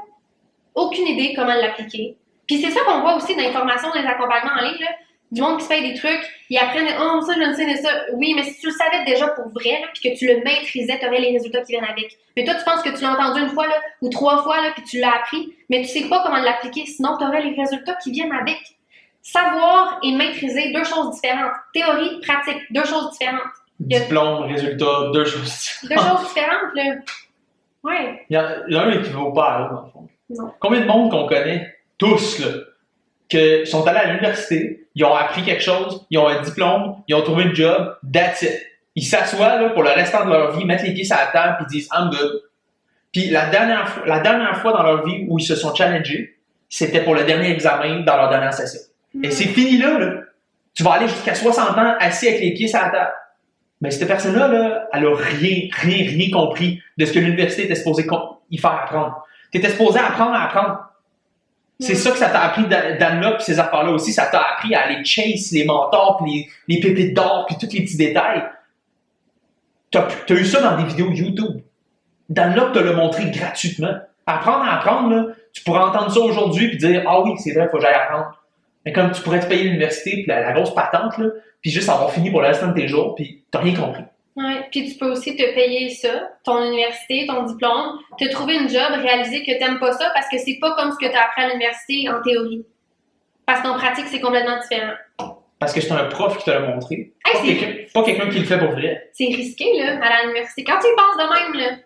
aucune idée comment l'appliquer. Puis c'est ça qu'on voit aussi dans les formations, dans les accompagnements en ligne, là, du monde qui se paye des trucs, ils apprennent « Oh, ça, je ne sais de ça. » Oui, mais si tu le savais déjà pour vrai, là, puis que tu le maîtrisais, tu aurais les résultats qui viennent avec. Mais toi, tu penses que tu l'as entendu une fois, là, ou 3 fois, là, puis tu l'as appris, mais tu sais pas comment l'appliquer, sinon tu aurais les résultats qui viennent avec. Savoir et maîtriser, 2 choses différentes. Théorie, pratique, 2 choses différentes. Diplôme, résultat, 2 choses différentes. 2 choses différentes, là. Ouais. L'un n'équivaut pas à l'autre, dans le fond. Non. Combien de monde qu'on connaît, tous, là, qui sont allés à l'université, ils ont appris quelque chose, ils ont un diplôme, ils ont trouvé un job, that's it. Ils s'assoient là, pour le restant de leur vie, mettent les pieds sur la table et disent « I'm good ». Puis la dernière fois dans leur vie où ils se sont challengés, c'était pour le dernier examen dans leur dernière session. Et c'est fini là. Tu vas aller jusqu'à 60 ans assis avec les pieds sur la table. Mais cette personne-là, là, elle a rien compris de ce que l'université était supposée y faire apprendre. Tu étais supposé apprendre à apprendre. C'est ça que ça t'a appris d'Anna puis ces affaires-là aussi. Ça t'a appris à aller chase les mentors puis les pépites d'or puis tous les petits détails. T'as eu ça dans des vidéos YouTube. Danlock te l'a montré gratuitement. Apprendre à apprendre, là, tu pourrais entendre ça aujourd'hui puis dire « Ah oui, c'est vrai, il faut que j'aille apprendre. » Mais comme tu pourrais te payer l'université puis la grosse patente, là, puis juste avoir fini pour le restant de tes jours, puis t'as rien compris. Ouais, puis tu peux aussi te payer ça, ton université, ton diplôme, te trouver une job, réaliser que t'aimes pas ça parce que c'est pas comme ce que t'as appris à l'université en théorie. Parce qu'en pratique, c'est complètement différent. Parce que c'est un prof qui te l'a montré. Hey, pas quelqu'un qui le fait pour vrai. C'est risqué, là, à l'université. Quand tu y penses de même, là,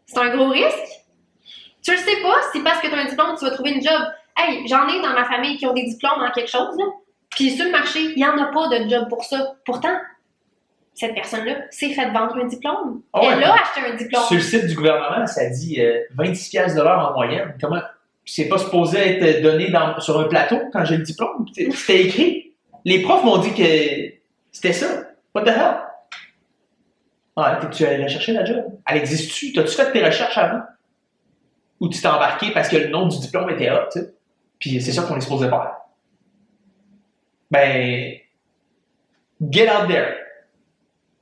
c'est un gros risque. Tu le sais pas si parce que t'as un diplôme, tu vas trouver une job. Hey, j'en ai dans ma famille qui ont des diplômes en quelque chose, là. Puis sur le marché, il n'y en a pas de job pour ça. Pourtant, cette personne-là s'est fait vendre un diplôme. Elle a acheté un diplôme. Sur le site du gouvernement, ça dit 26$ en moyenne. Comment? C'est pas supposé être donné sur un plateau quand j'ai le diplôme. C'était écrit. Les profs m'ont dit que c'était ça. What the hell? Ouais, tu allé la chercher la job. Elle existe-tu? T'as-tu fait tes recherches avant? Ou tu t'es embarqué parce que le nom du diplôme était hot, tu sais? Puis c'est ça qu'on est supposé faire. Ben, get out there.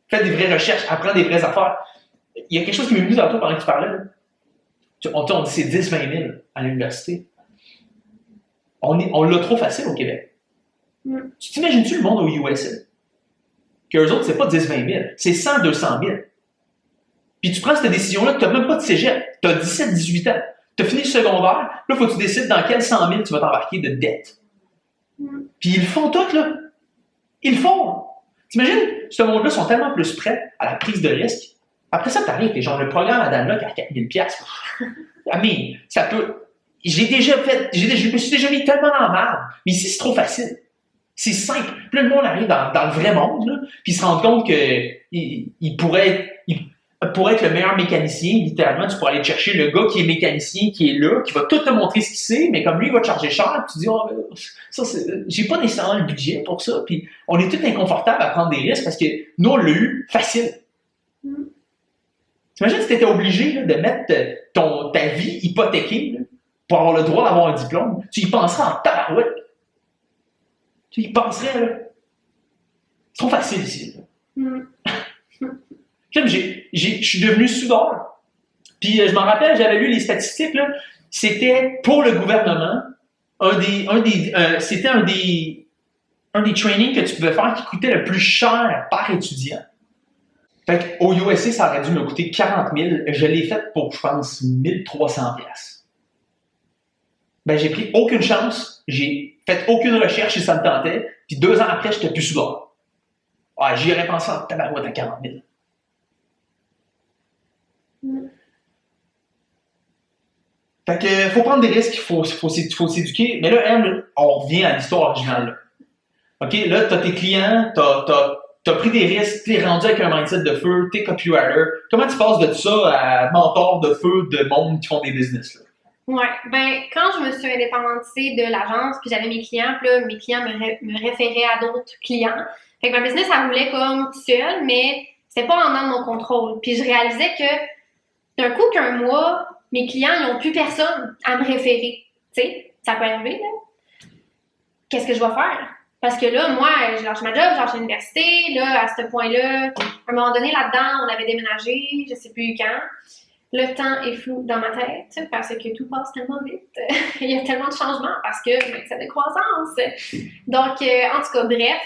Fais des vraies recherches, apprends des vraies affaires. Il y a quelque chose qui m'est venu tantôt pendant que tu parlais. Là. On dit c'est 10-20 000 à l'université. On l'a trop facile au Québec. Tu t'imagines-tu le monde au USA? Qu'eux autres, c'est pas 10-20 000, c'est 100-200 000. Puis tu prends cette décision-là, tu n'as même pas de cégep. Tu as 17-18 ans. Tu as fini le secondaire. Là, il faut que tu décides dans quel 100 000 tu vas t'embarquer de dette. Puis ils le font tout, là. Ils le font. T'imagines, ce monde-là sont tellement plus prêts à la prise de risque. Après ça, t'arrives, les gens, le programme à Danlock à 4 000 $. Mais ça peut. Je me suis déjà mis tellement en marde. Mais ici, c'est trop facile. C'est simple. Puis là, le monde arrive dans le vrai monde, là, puis il se rend compte qu'il pourrait être le meilleur mécanicien. Littéralement, tu pourrais aller chercher le gars qui est mécanicien, qui est là, qui va tout te montrer ce qu'il sait, mais comme lui, il va te charger cher, puis tu dis, oh, ça, j'ai pas nécessairement le budget pour ça. Puis on est tous inconfortables à prendre des risques parce que nous, on l'a eu facile. T'imagines si tu étais obligé là, de mettre ta vie hypothéquée là, pour avoir le droit d'avoir un diplôme? Tu y penserais en tabarouette. Tu y penserais, là. C'est trop facile ici. Je suis devenu soudeur. Puis je m'en rappelle, j'avais lu les statistiques, là. C'était pour le gouvernement, c'était un des trainings que tu pouvais faire qui coûtait le plus cher par étudiant. Fait qu'au USA, ça aurait dû me coûter 40 000. Je l'ai fait pour, je pense, 1300 pièces. Ben, j'ai pris aucune chance. J'ai fait aucune recherche si ça me tentait. Puis 2 ans après, j'étais plus souvent. Ah, j'y aurais pensé en tabarouette à 40 000. Fait que, faut prendre des risques, il faut s'éduquer. Mais là, on revient à l'histoire originale. Là. OK, là, t'as tes clients, t'as pris des risques, t'es rendu avec un mindset de feu, t'es copywriter. Comment tu passes de ça à mentor de feu de monde qui font des business, là? Ouais, ben, quand je me suis indépendantisée de l'agence, puis j'avais mes clients, puis là, mes clients me référaient à d'autres clients. Fait que ma business, ça roulait comme seule, mais c'était pas en dedans de mon contrôle. Puis je réalisais que, d'un coup qu'un mois, mes clients, ils n'ont plus personne à me référer. Tu sais, ça peut arriver, là. Qu'est-ce que je vais faire? Parce que là, moi, je lâche ma job, je lâche l'université. Là, à ce point-là, à un moment donné, là-dedans, on avait déménagé, je sais plus quand. Le temps est flou dans ma tête parce que tout passe tellement vite. Il y a tellement de changements parce que c'est de croissance. Donc, en tout cas, bref,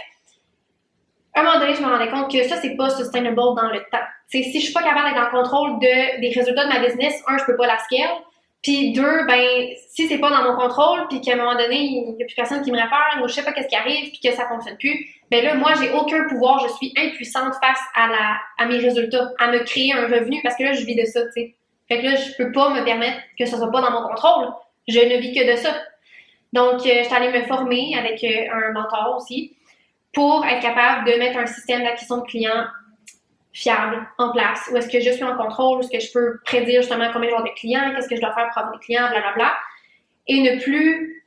à un moment donné, je me rendais compte que ça, c'est pas sustainable dans le temps. T'sais, si je suis pas capable d'être en contrôle des résultats de ma business, un, je peux pas la scale. Puis deux, ben, si c'est pas dans mon contrôle, puis qu'à un moment donné, il n'y a plus personne qui me réfère, ou je sais pas qu'est-ce qui arrive, puis que ça fonctionne plus, ben là, moi, j'ai aucun pouvoir, je suis impuissante face à mes résultats, à me créer un revenu, parce que là, je vis de ça, tu sais. Fait que là, je peux pas me permettre que ça soit pas dans mon contrôle. Je ne vis que de ça. Donc, je suis allée me former avec un mentor aussi pour être capable de mettre un système d'acquisition de clients fiable en place, où est-ce que je suis en contrôle, où est-ce que je peux prédire justement combien je vais avoir de clients, qu'est-ce que je dois faire pour avoir des clients, blablabla, et ne plus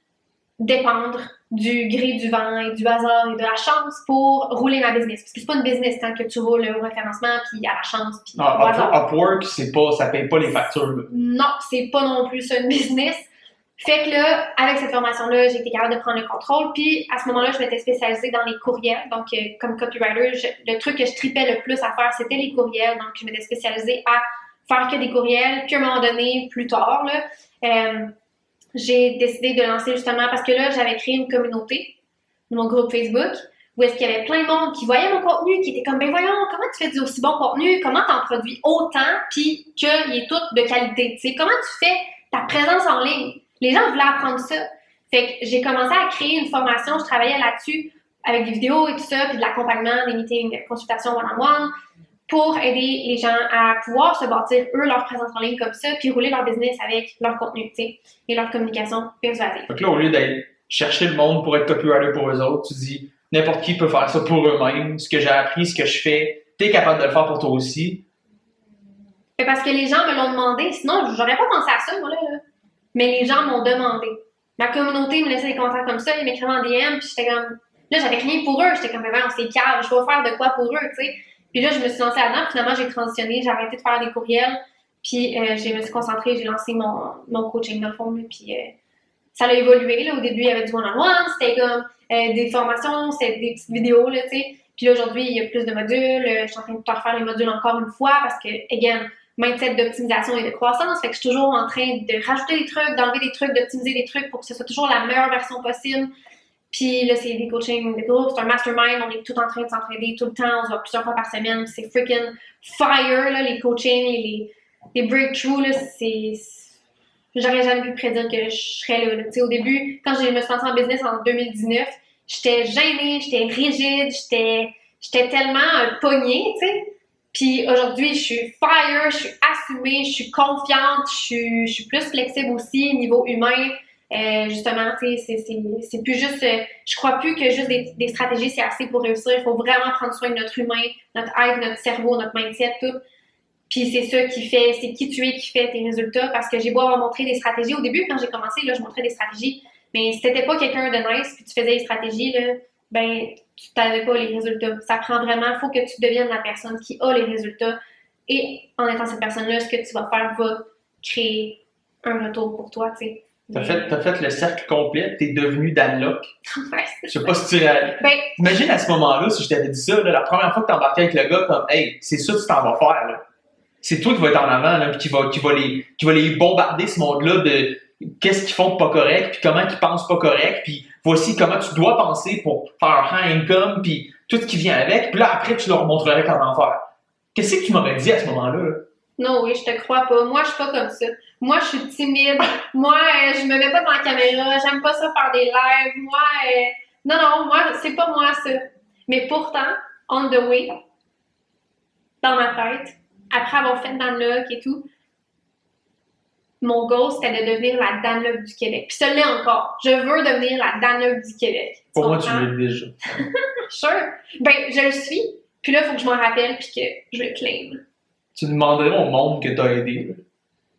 dépendre du gré du vent et du hasard et de la chance pour rouler ma business. Parce que c'est pas une business tant que tu roules au référencement puis à la chance puis au hasard. Upwork, ça paye pas les factures. Là. Non, c'est pas non plus ça une business. Fait que là, avec cette formation-là, j'ai été capable de prendre le contrôle. Puis à ce moment-là, je m'étais spécialisée dans les courriels. Donc, comme copywriter, le truc que je tripais le plus à faire, c'était les courriels. Donc, je m'étais spécialisée à faire que des courriels. Puis à un moment donné, plus tard, là, j'ai décidé de lancer justement, parce que là, j'avais créé une communauté, mon groupe Facebook, où est-ce qu'il y avait plein de monde qui voyait mon contenu, qui était comme, ben voyons, comment tu fais du aussi bon contenu, comment tu en produis autant, puis qu'il est tout de qualité, tu sais, comment tu fais ta présence en ligne. Les gens voulaient apprendre ça. Fait que j'ai commencé à créer une formation, je travaillais là-dessus avec des vidéos et tout ça, puis de l'accompagnement, des meetings, consultations one-on-one, pour aider les gens à pouvoir se bâtir, eux, leur présence en ligne comme ça, puis rouler leur business avec leur contenu, tu sais, et leur communication persuasive. Fait que là, au lieu d'aller chercher le monde pour être copywriter pour eux autres, tu dis, n'importe qui peut faire ça pour eux-mêmes, ce que j'ai appris, ce que je fais, t'es capable de le faire pour toi aussi. Mais parce que les gens me l'ont demandé, sinon, j'aurais pas pensé à ça, moi, là. Mais les gens m'ont demandé. Ma communauté me laissait des commentaires comme ça, ils m'écrivaient en DM, puis j'étais comme, là, j'avais rien pour eux, j'étais comme, ben, on s'est calme, je vais faire de quoi pour eux, tu sais. Puis là, je me suis lancée là-dedans, finalement, j'ai transitionné, j'ai arrêté de faire des courriels, puis je me suis concentrée, j'ai lancé mon coaching, dans le fond, puis ça a évolué, là. Au début, il y avait du one-on-one, c'était comme des formations, c'était des petites vidéos, là, tu sais. Puis là, aujourd'hui, il y a plus de modules, je suis en train de refaire les modules encore une fois, parce que, again, mindset d'optimisation et de croissance, fait que je suis toujours en train de rajouter des trucs, d'enlever des trucs, d'optimiser des trucs pour que ce soit toujours la meilleure version possible. Puis là, c'est des coachings de groupe, c'est un mastermind, on est tout en train de s'entraider tout le temps, on se voit plusieurs fois par semaine, c'est freaking fire, là, les coachings, les breakthroughs, là, c'est... J'aurais jamais pu prédire que je serais là. Tu sais, au début, quand je me suis lancée en business en 2019, j'étais gênée, j'étais rigide, j'étais tellement pognée, tu sais. Puis aujourd'hui, je suis fire, je suis assumée, je suis confiante, je suis plus flexible aussi, niveau humain. Justement, tu sais, c'est plus juste... je crois plus que juste des stratégies, c'est assez pour réussir. Il faut vraiment prendre soin de notre humain, notre être, notre cerveau, notre mindset, tout. Puis c'est ça qui fait... C'est qui tu es qui fait tes résultats. Parce que j'ai beau avoir montré des stratégies. Au début, quand j'ai commencé, là, je montrais des stratégies. Mais si t'étais pas quelqu'un de nice puis tu faisais des stratégies, là, ben... tu n'avais pas les résultats. Ça prend vraiment, il faut que tu deviennes la personne qui a les résultats. Et en étant cette personne-là, ce que tu vas faire va créer un retour pour toi, tu sais. T'as fait le cercle complet, t'es devenu Dan Locke. Ouais, je sais pas si tu réalises. Imagine à ce moment-là, si je t'avais dit ça, là, la première fois que t'embarquais avec le gars, comme, hey, c'est ça que tu t'en vas faire, là. C'est toi qui vas être en avant, là, puis qui va les bombarder, ce monde-là, de qu'est-ce qu'ils font de pas correct, puis comment ils pensent pas correct, puis voici comment tu dois penser pour faire un high income, puis tout ce qui vient avec, puis là, après, tu leur montrerais comment faire. Qu'est-ce que tu m'aurais dit à ce moment-là? Là? Non, oui, je te crois pas. Moi, je suis pas comme ça. Moi, je suis timide. Moi, je me mets pas devant la caméra. J'aime pas ça faire des lives. Moi, non, moi, c'est pas moi ça. Mais pourtant, on the way, dans ma tête, après avoir fait Dan Lok et tout, mon goal, c'était de devenir la Dan Lok du Québec. Puis ça l'est encore. Je veux devenir la Dan Lok du Québec. Pour moi, tu l'es déjà. Sure. Ben, je le suis. Puis là, il faut que je m'en rappelle puis que je le claim. Tu demanderais au monde que tu as aidé, là.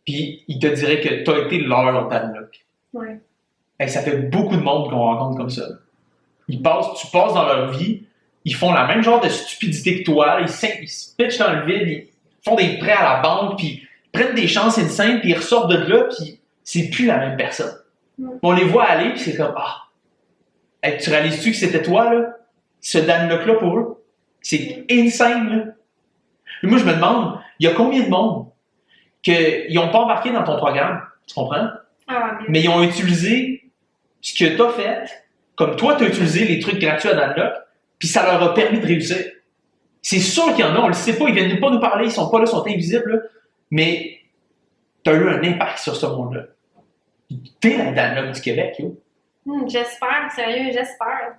Puis il te dirait que tu as été leur Dan Lok. Ouais. Hey, ça fait beaucoup de monde qu'on rencontre comme ça. Tu passes dans leur vie, ils font la même genre de stupidité que toi, ils se pitchent dans le vide, ils font des prêts à la banque, puis ils prennent des chances insane, puis ils ressortent de là, puis c'est plus la même personne. On les voit aller, puis c'est comme, hey, tu réalises-tu que c'était toi, là? Ce Dan Lok-là pour eux? C'est insane, là. Et moi, je me demande, il y a combien de monde qu'ils n'ont pas embarqué dans ton programme, tu comprends? Mais ils ont utilisé ce que tu as fait, comme toi, tu as utilisé les trucs gratuits à Dan Lok, puis ça leur a permis de réussir. C'est sûr qu'il y en a, on le sait pas, ils viennent pas nous parler, ils sont pas là, ils sont invisibles, là, mais tu as eu un impact sur ce monde-là. T'es la Dan Lok du Québec, yo. J'espère, sérieux, j'espère.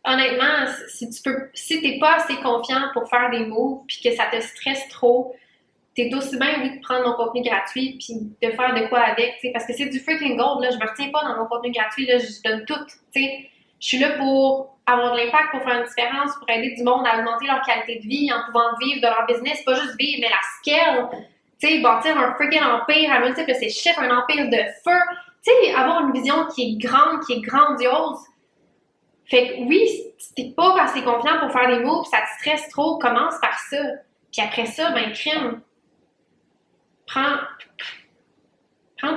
Honnêtement, si t'es pas assez confiant pour faire des moves puis que ça te stresse trop, t'es aussi bien envie de prendre mon contenu gratuit puis de faire de quoi avec, t'sais, parce que c'est du freaking gold, là, je me retiens pas dans mon contenu gratuit, là, je donne tout, t'sais. Je suis là pour avoir de l'impact, pour faire une différence, pour aider du monde à augmenter leur qualité de vie en pouvant vivre de leur business, pas juste vivre, mais la scale, t'sais, bâtir un freaking empire à multiples ses chiffres, un empire de feu, t'sais, avoir une vision qui est grande, qui est grandiose. Fait que oui, si t'es pas assez confiant pour faire des moves, ça te stresse trop, commence par ça. Puis après ça, ben crème. Prends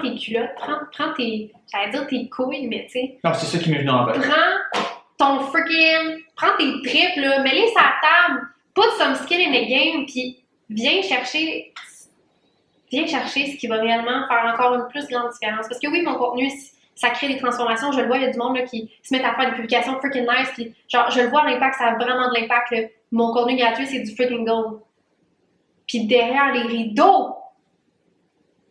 tes culottes, prends tes, j'allais dire tes couilles, mais tu sais. Non, c'est ça qui m'est venu en tête. Prends tes tripes, là, mets-les sur la table, put some skin in the game, puis viens chercher ce qui va réellement faire encore une plus grande différence. Parce que oui, mon contenu, ça crée des transformations. Je le vois, il y a du monde là, qui se met à faire des publications freaking nice, puis genre, je le vois, l'impact, ça a vraiment de l'impact. Là. Mon contenu gratuit, c'est du freaking gold. Puis derrière les rideaux,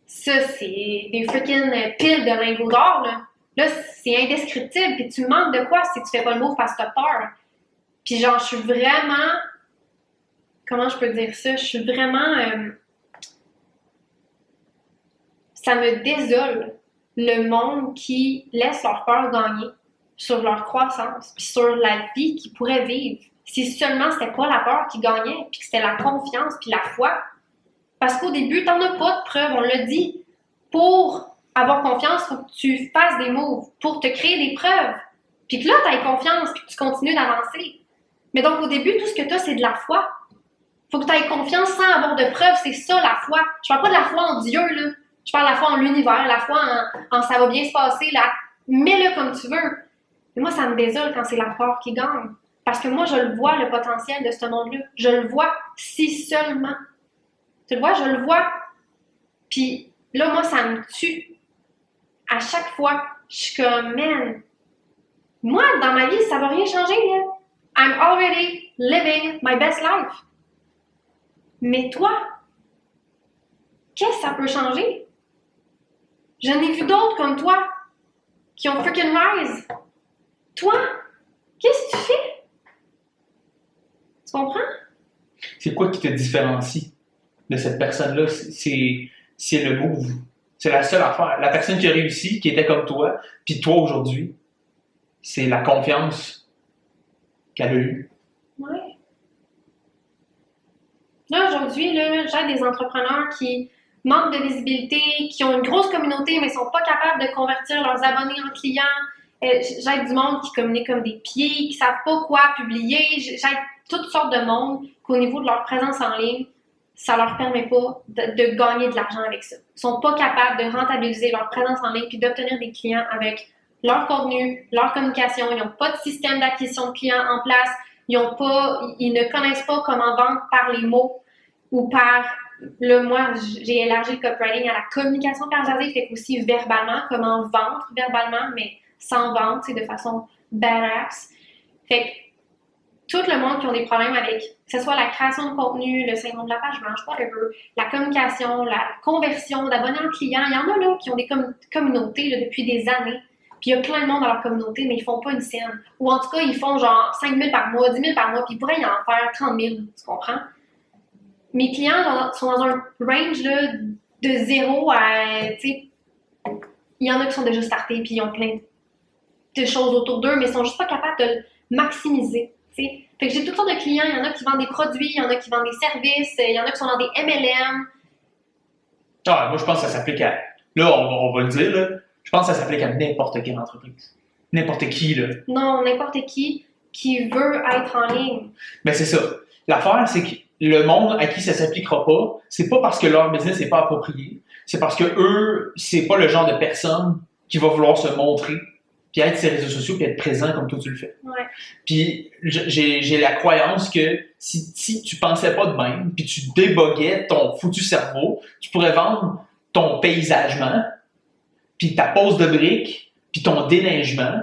ça, c'est des freaking piles de lingots d'or, là. Là, c'est indescriptible, puis tu manques de quoi si tu fais pas le move parce que t'as peur. Puis genre, je suis vraiment... Comment je peux dire ça? Je suis vraiment... Ça me désole, le monde qui laisse leur peur gagner sur leur croissance, puis sur la vie qu'ils pourraient vivre. Si seulement c'était pas la peur qui gagnait, puis que c'était la confiance, puis la foi. Parce qu'au début, t'en as pas de preuves, on l'a dit. Pour avoir confiance, il faut que tu fasses des moves, pour te créer des preuves. Puis que là, tu aies confiance, puis que tu continues d'avancer. Mais donc, au début, tout ce que tu as, c'est de la foi. Il faut que tu aies confiance sans avoir de preuves, c'est ça la foi. Je parle pas de la foi en Dieu, là. Je parle de la foi en l'univers, la foi en ça va bien se passer, là. Mets-le comme tu veux. Mais moi, ça me désole quand c'est la peur qui gagne. Parce que moi, je le vois, le potentiel de ce monde-là. Je le vois si seulement. Tu le vois, je le vois. Puis là, moi, ça me tue. À chaque fois, je suis comme, man, moi, dans ma vie, ça va rien changer, là. I'm already living my best life. Mais toi, qu'est-ce que ça peut changer? J'en ai vu d'autres comme toi qui ont freaking rise. Toi, qu'est-ce que tu fais? Tu comprends? C'est quoi qui te différencie de cette personne-là? C'est le move. C'est la seule affaire. La personne qui a réussi, qui était comme toi, puis toi aujourd'hui, c'est la confiance qu'elle a eue. Ouais. Là, aujourd'hui, j'aide des entrepreneurs qui manquent de visibilité, qui ont une grosse communauté, mais ne sont pas capables de convertir leurs abonnés en clients. J'aide du monde qui communique comme des pieds, qui ne savent pas quoi publier. J'aide toutes sortes de monde qu'au niveau de leur présence en ligne, ça ne leur permet pas de gagner de l'argent avec ça. Ils ne sont pas capables de rentabiliser leur présence en ligne puis d'obtenir des clients avec leur contenu, leur communication. Ils n'ont pas de système d'acquisition de clients en place. Ils ne connaissent pas comment vendre par les mots ou par là, moi, j'ai élargi le copywriting à la communication persuasive, fait qu'aussi verbalement, comment vendre verbalement, mais sans vendre, de façon badass. Fait que tout le monde qui ont des problèmes avec, que ce soit la création de contenu, le syndrome de la page blanche, whatever, la communication, la conversion d'abonnés en clients, il y en a là qui ont des communautés là, depuis des années. Puis il y a plein de monde dans leur communauté, mais ils font pas une scène. Ou en tout cas, ils font genre 5 000 par mois, 10 000 par mois, puis ils pourraient y en faire 30 000, tu comprends? Mes clients sont dans un range là, de 0 à, tu sais, il y en a qui sont déjà startés, puis ils ont plein de choses autour d'eux, mais ils sont juste pas capables de le maximiser. T'sais. Fait que j'ai toutes sortes de clients, il y en a qui vendent des produits, il y en a qui vendent des services, il y en a qui sont dans des MLM. Ah, moi, je pense que ça s'applique à... Là, on va le dire, là. Je pense que ça s'applique à n'importe quelle entreprise. N'importe qui, là. Non, n'importe qui veut être en ligne. Ben, c'est ça. L'affaire, c'est que le monde à qui ça s'appliquera pas, c'est pas parce que leur business n'est pas approprié. C'est parce que eux, c'est pas le genre de personne qui va vouloir se montrer, puis être sur les réseaux sociaux, puis être présent comme toi tu le fais. Ouais. Puis j'ai la croyance que si tu pensais pas de même, puis tu déboguais ton foutu cerveau, tu pourrais vendre ton paysagement, puis ta pose de briques, puis ton déneigement,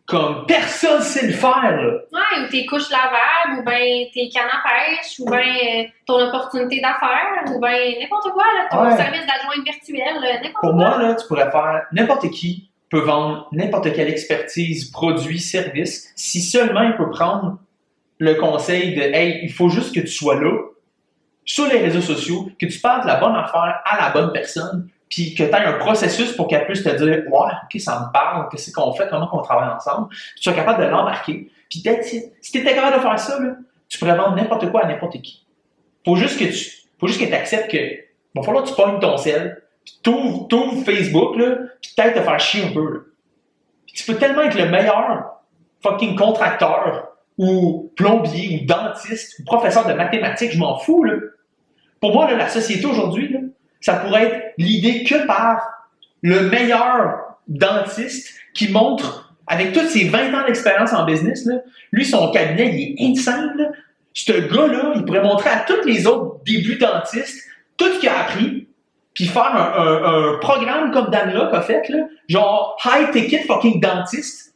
comme personne sait le faire, là. Ouais, ou tes couches lavables, ou bien tes cannes à pêche, ou bien ton opportunité d'affaires, ou bien n'importe quoi, là, ton service d'adjointe virtuel, n'importe quoi. Pour moi, là, tu pourrais faire n'importe qui peut vendre n'importe quelle expertise, produit, service, si seulement il peut prendre le conseil de « Hey, il faut juste que tu sois là, sur les réseaux sociaux, que tu parles de la bonne affaire à la bonne personne, puis que tu aies un processus pour qu'elle puisse te dire « Ouais, ok, ça me parle, qu'est-ce qu'on fait, comment on travaille ensemble. » Tu sois capable de l'embarquer. Puis si tu étais capable de faire ça, là, tu pourrais vendre n'importe quoi à n'importe qui. Faut juste que tu acceptes que va falloir que tu pognes ton sel, puis t'ouvres Facebook, là, puis peut-être te faire chier un peu. Là. Puis tu peux tellement être le meilleur fucking contracteur, ou plombier, ou dentiste, ou professeur de mathématiques, je m'en fous. Là. Pour moi, là, la société aujourd'hui, là, ça pourrait être l'idée que par le meilleur dentiste qui montre, avec tous ses 20 ans d'expérience en business, là, lui, son cabinet, il est insane. Là. Ce gars-là, il pourrait montrer à tous les autres débuts dentistes tout ce qu'il a appris, puis faire un programme comme Dan Locke a fait, là, genre high ticket fucking dentiste.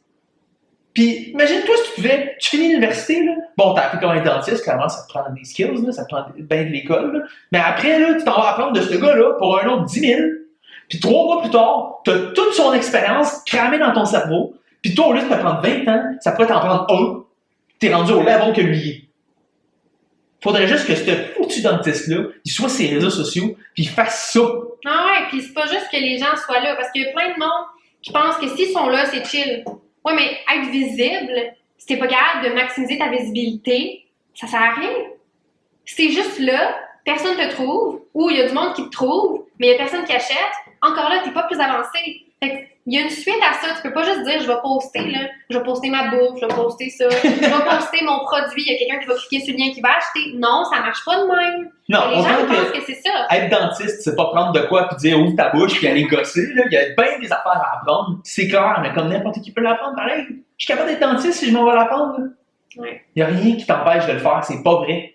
Puis imagine-toi si tu finis l'université, là, bon, t'as appris comme un dentiste, clairement, ça te prend des skills, là, ça te prend bien de l'école, là. Mais après, là, tu t'en vas apprendre de ce gars-là pour un autre 10 000, puis 3 mois plus tard, t'as toute son expérience cramée dans ton cerveau, puis toi, au lieu de te prendre 20 ans, ça pourrait t'en prendre un, t'es rendu au level que lui est. Faudrait juste que ce foutu dentiste-là, il soit sur les réseaux sociaux, puis il fasse ça. Ah ouais, puis c'est pas juste que les gens soient là, parce qu'il y a plein de monde qui pense que s'ils sont là, c'est chill. Ouais, mais être visible, si t'es pas capable de maximiser ta visibilité, ça sert à rien. Si t'es juste là, personne te trouve, ou il y a du monde qui te trouve, mais il y a personne qui achète, encore là, t'es pas plus avancé. Fait il y a une suite à ça. Tu peux pas juste dire je vais poster, là, je vais poster ma bouffe, je vais poster ça, je vais poster mon produit, il y a quelqu'un qui va cliquer sur le lien qui va acheter. Non, ça marche pas de même. Non, les gens pensent que c'est ça. Être dentiste, c'est pas prendre de quoi puis dire ouvre ta bouche puis aller gosser. Là. Il y a bien des affaires à apprendre. C'est clair, mais comme n'importe qui peut l'apprendre, pareil. Je suis capable d'être dentiste si je m'en vais l'apprendre. Ouais. Il n'y a rien qui t'empêche de le faire, c'est pas vrai.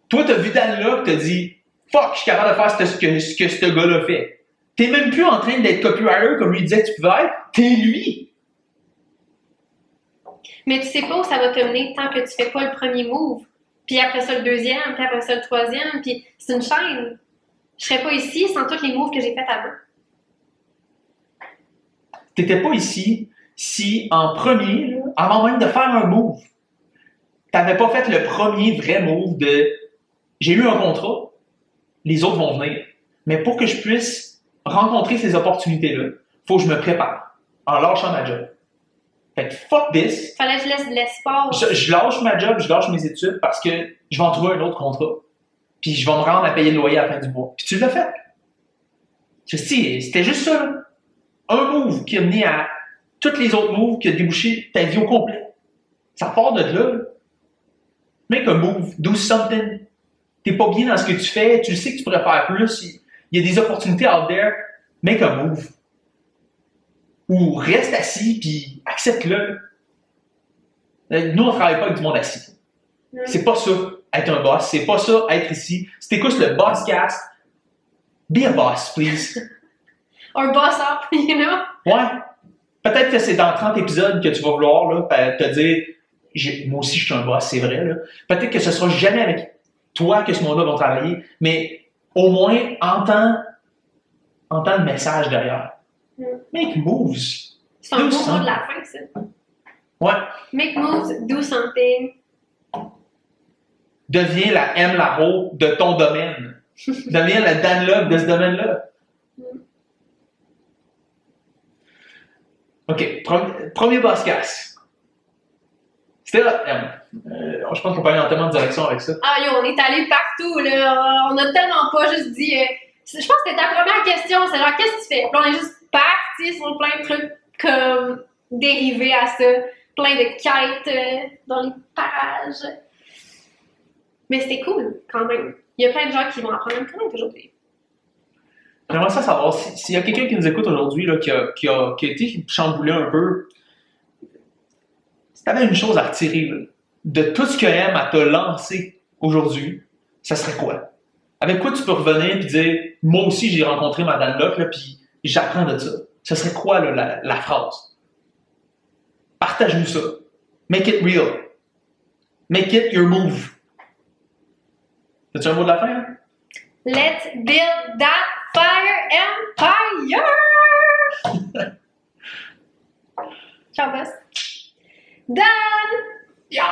Toi, t'as vu Dan là que t'as dit fuck, je suis capable de faire ce que ce gars-là fait. T'es même plus en train d'être copywriter comme lui disait que tu pouvais être, t'es lui. Mais tu sais pas où ça va te mener tant que tu fais pas le premier move. Puis après ça, le deuxième, puis après ça, le troisième, puis c'est une chaîne. Je serais pas ici sans tous les moves que j'ai fait avant. T'étais pas ici si, en premier, là, avant même de faire un move, t'avais pas fait le premier vrai move de « j'ai eu un contrat, les autres vont venir. Mais pour que je puisse rencontrer ces opportunités-là, faut que je me prépare en lâchant ma job. » Fait que fuck this. Fallait que je laisse de l'espace. Je lâche ma job, je lâche mes études parce que je vais en trouver un autre contrat. Puis je vais me rendre à payer le loyer à la fin du mois. Puis tu l'as fait. C'était juste ça, là. Un move qui a mené à tous les autres moves qui a débouché ta vie au complet. Ça part de là. Make a move. Do something. T'es pas bien dans ce que tu fais. Tu sais que tu pourrais faire plus. Il y a des opportunités out there. Make a move. Ou reste assis puis accepte-le. Nous, on ne travaille pas avec du monde assis. C'est pas ça. être un boss. C'est pas ça, être ici. Si t'écoutes le Bosscast, be a boss, please. Or boss up, you know? Ouais. Peut-être que c'est dans 30 épisodes que tu vas vouloir là, te dire moi aussi je suis un boss, c'est vrai. Là. Peut-être que ce sera jamais avec toi que ce monde-là va travailler, mais au moins entends le message derrière. Make moves. C'est un beau mot de la fin, ça. Ouais. Make moves, do something. Deviens la M. Laro de ton domaine. Deviens la Dan Love de ce domaine-là. OK. Premier Bosscast. C'était là, je pense qu'on peut aller en tellement de direction avec ça. Ah yo, on est allé partout, là. On a tellement pas juste dit... je pense que c'était ta première question, c'est genre, qu'est-ce que tu fais? Puis on est juste parti sur plein de trucs comme dérivés à ça. Plein de quêtes dans les parages. Mais c'était cool, quand même. Il y a plein de gens qui vont apprendre quand même aujourd'hui. J'aimerais ça savoir s'il y a quelqu'un qui nous écoute aujourd'hui là, qui a été chamboulé un peu. Si tu avais une chose à retirer là, de tout ce que Emma t'a lancé aujourd'hui, ça serait quoi? Avec quoi tu peux revenir et dire moi aussi j'ai rencontré Madame Locke là, puis j'apprends de ça. Ce serait quoi là, la phrase? Partage-nous ça. Make it real. Make it your move. As-tu un mot de la fin? Hein? Let's build that fire empire! Ciao, boss. Done! Yeah!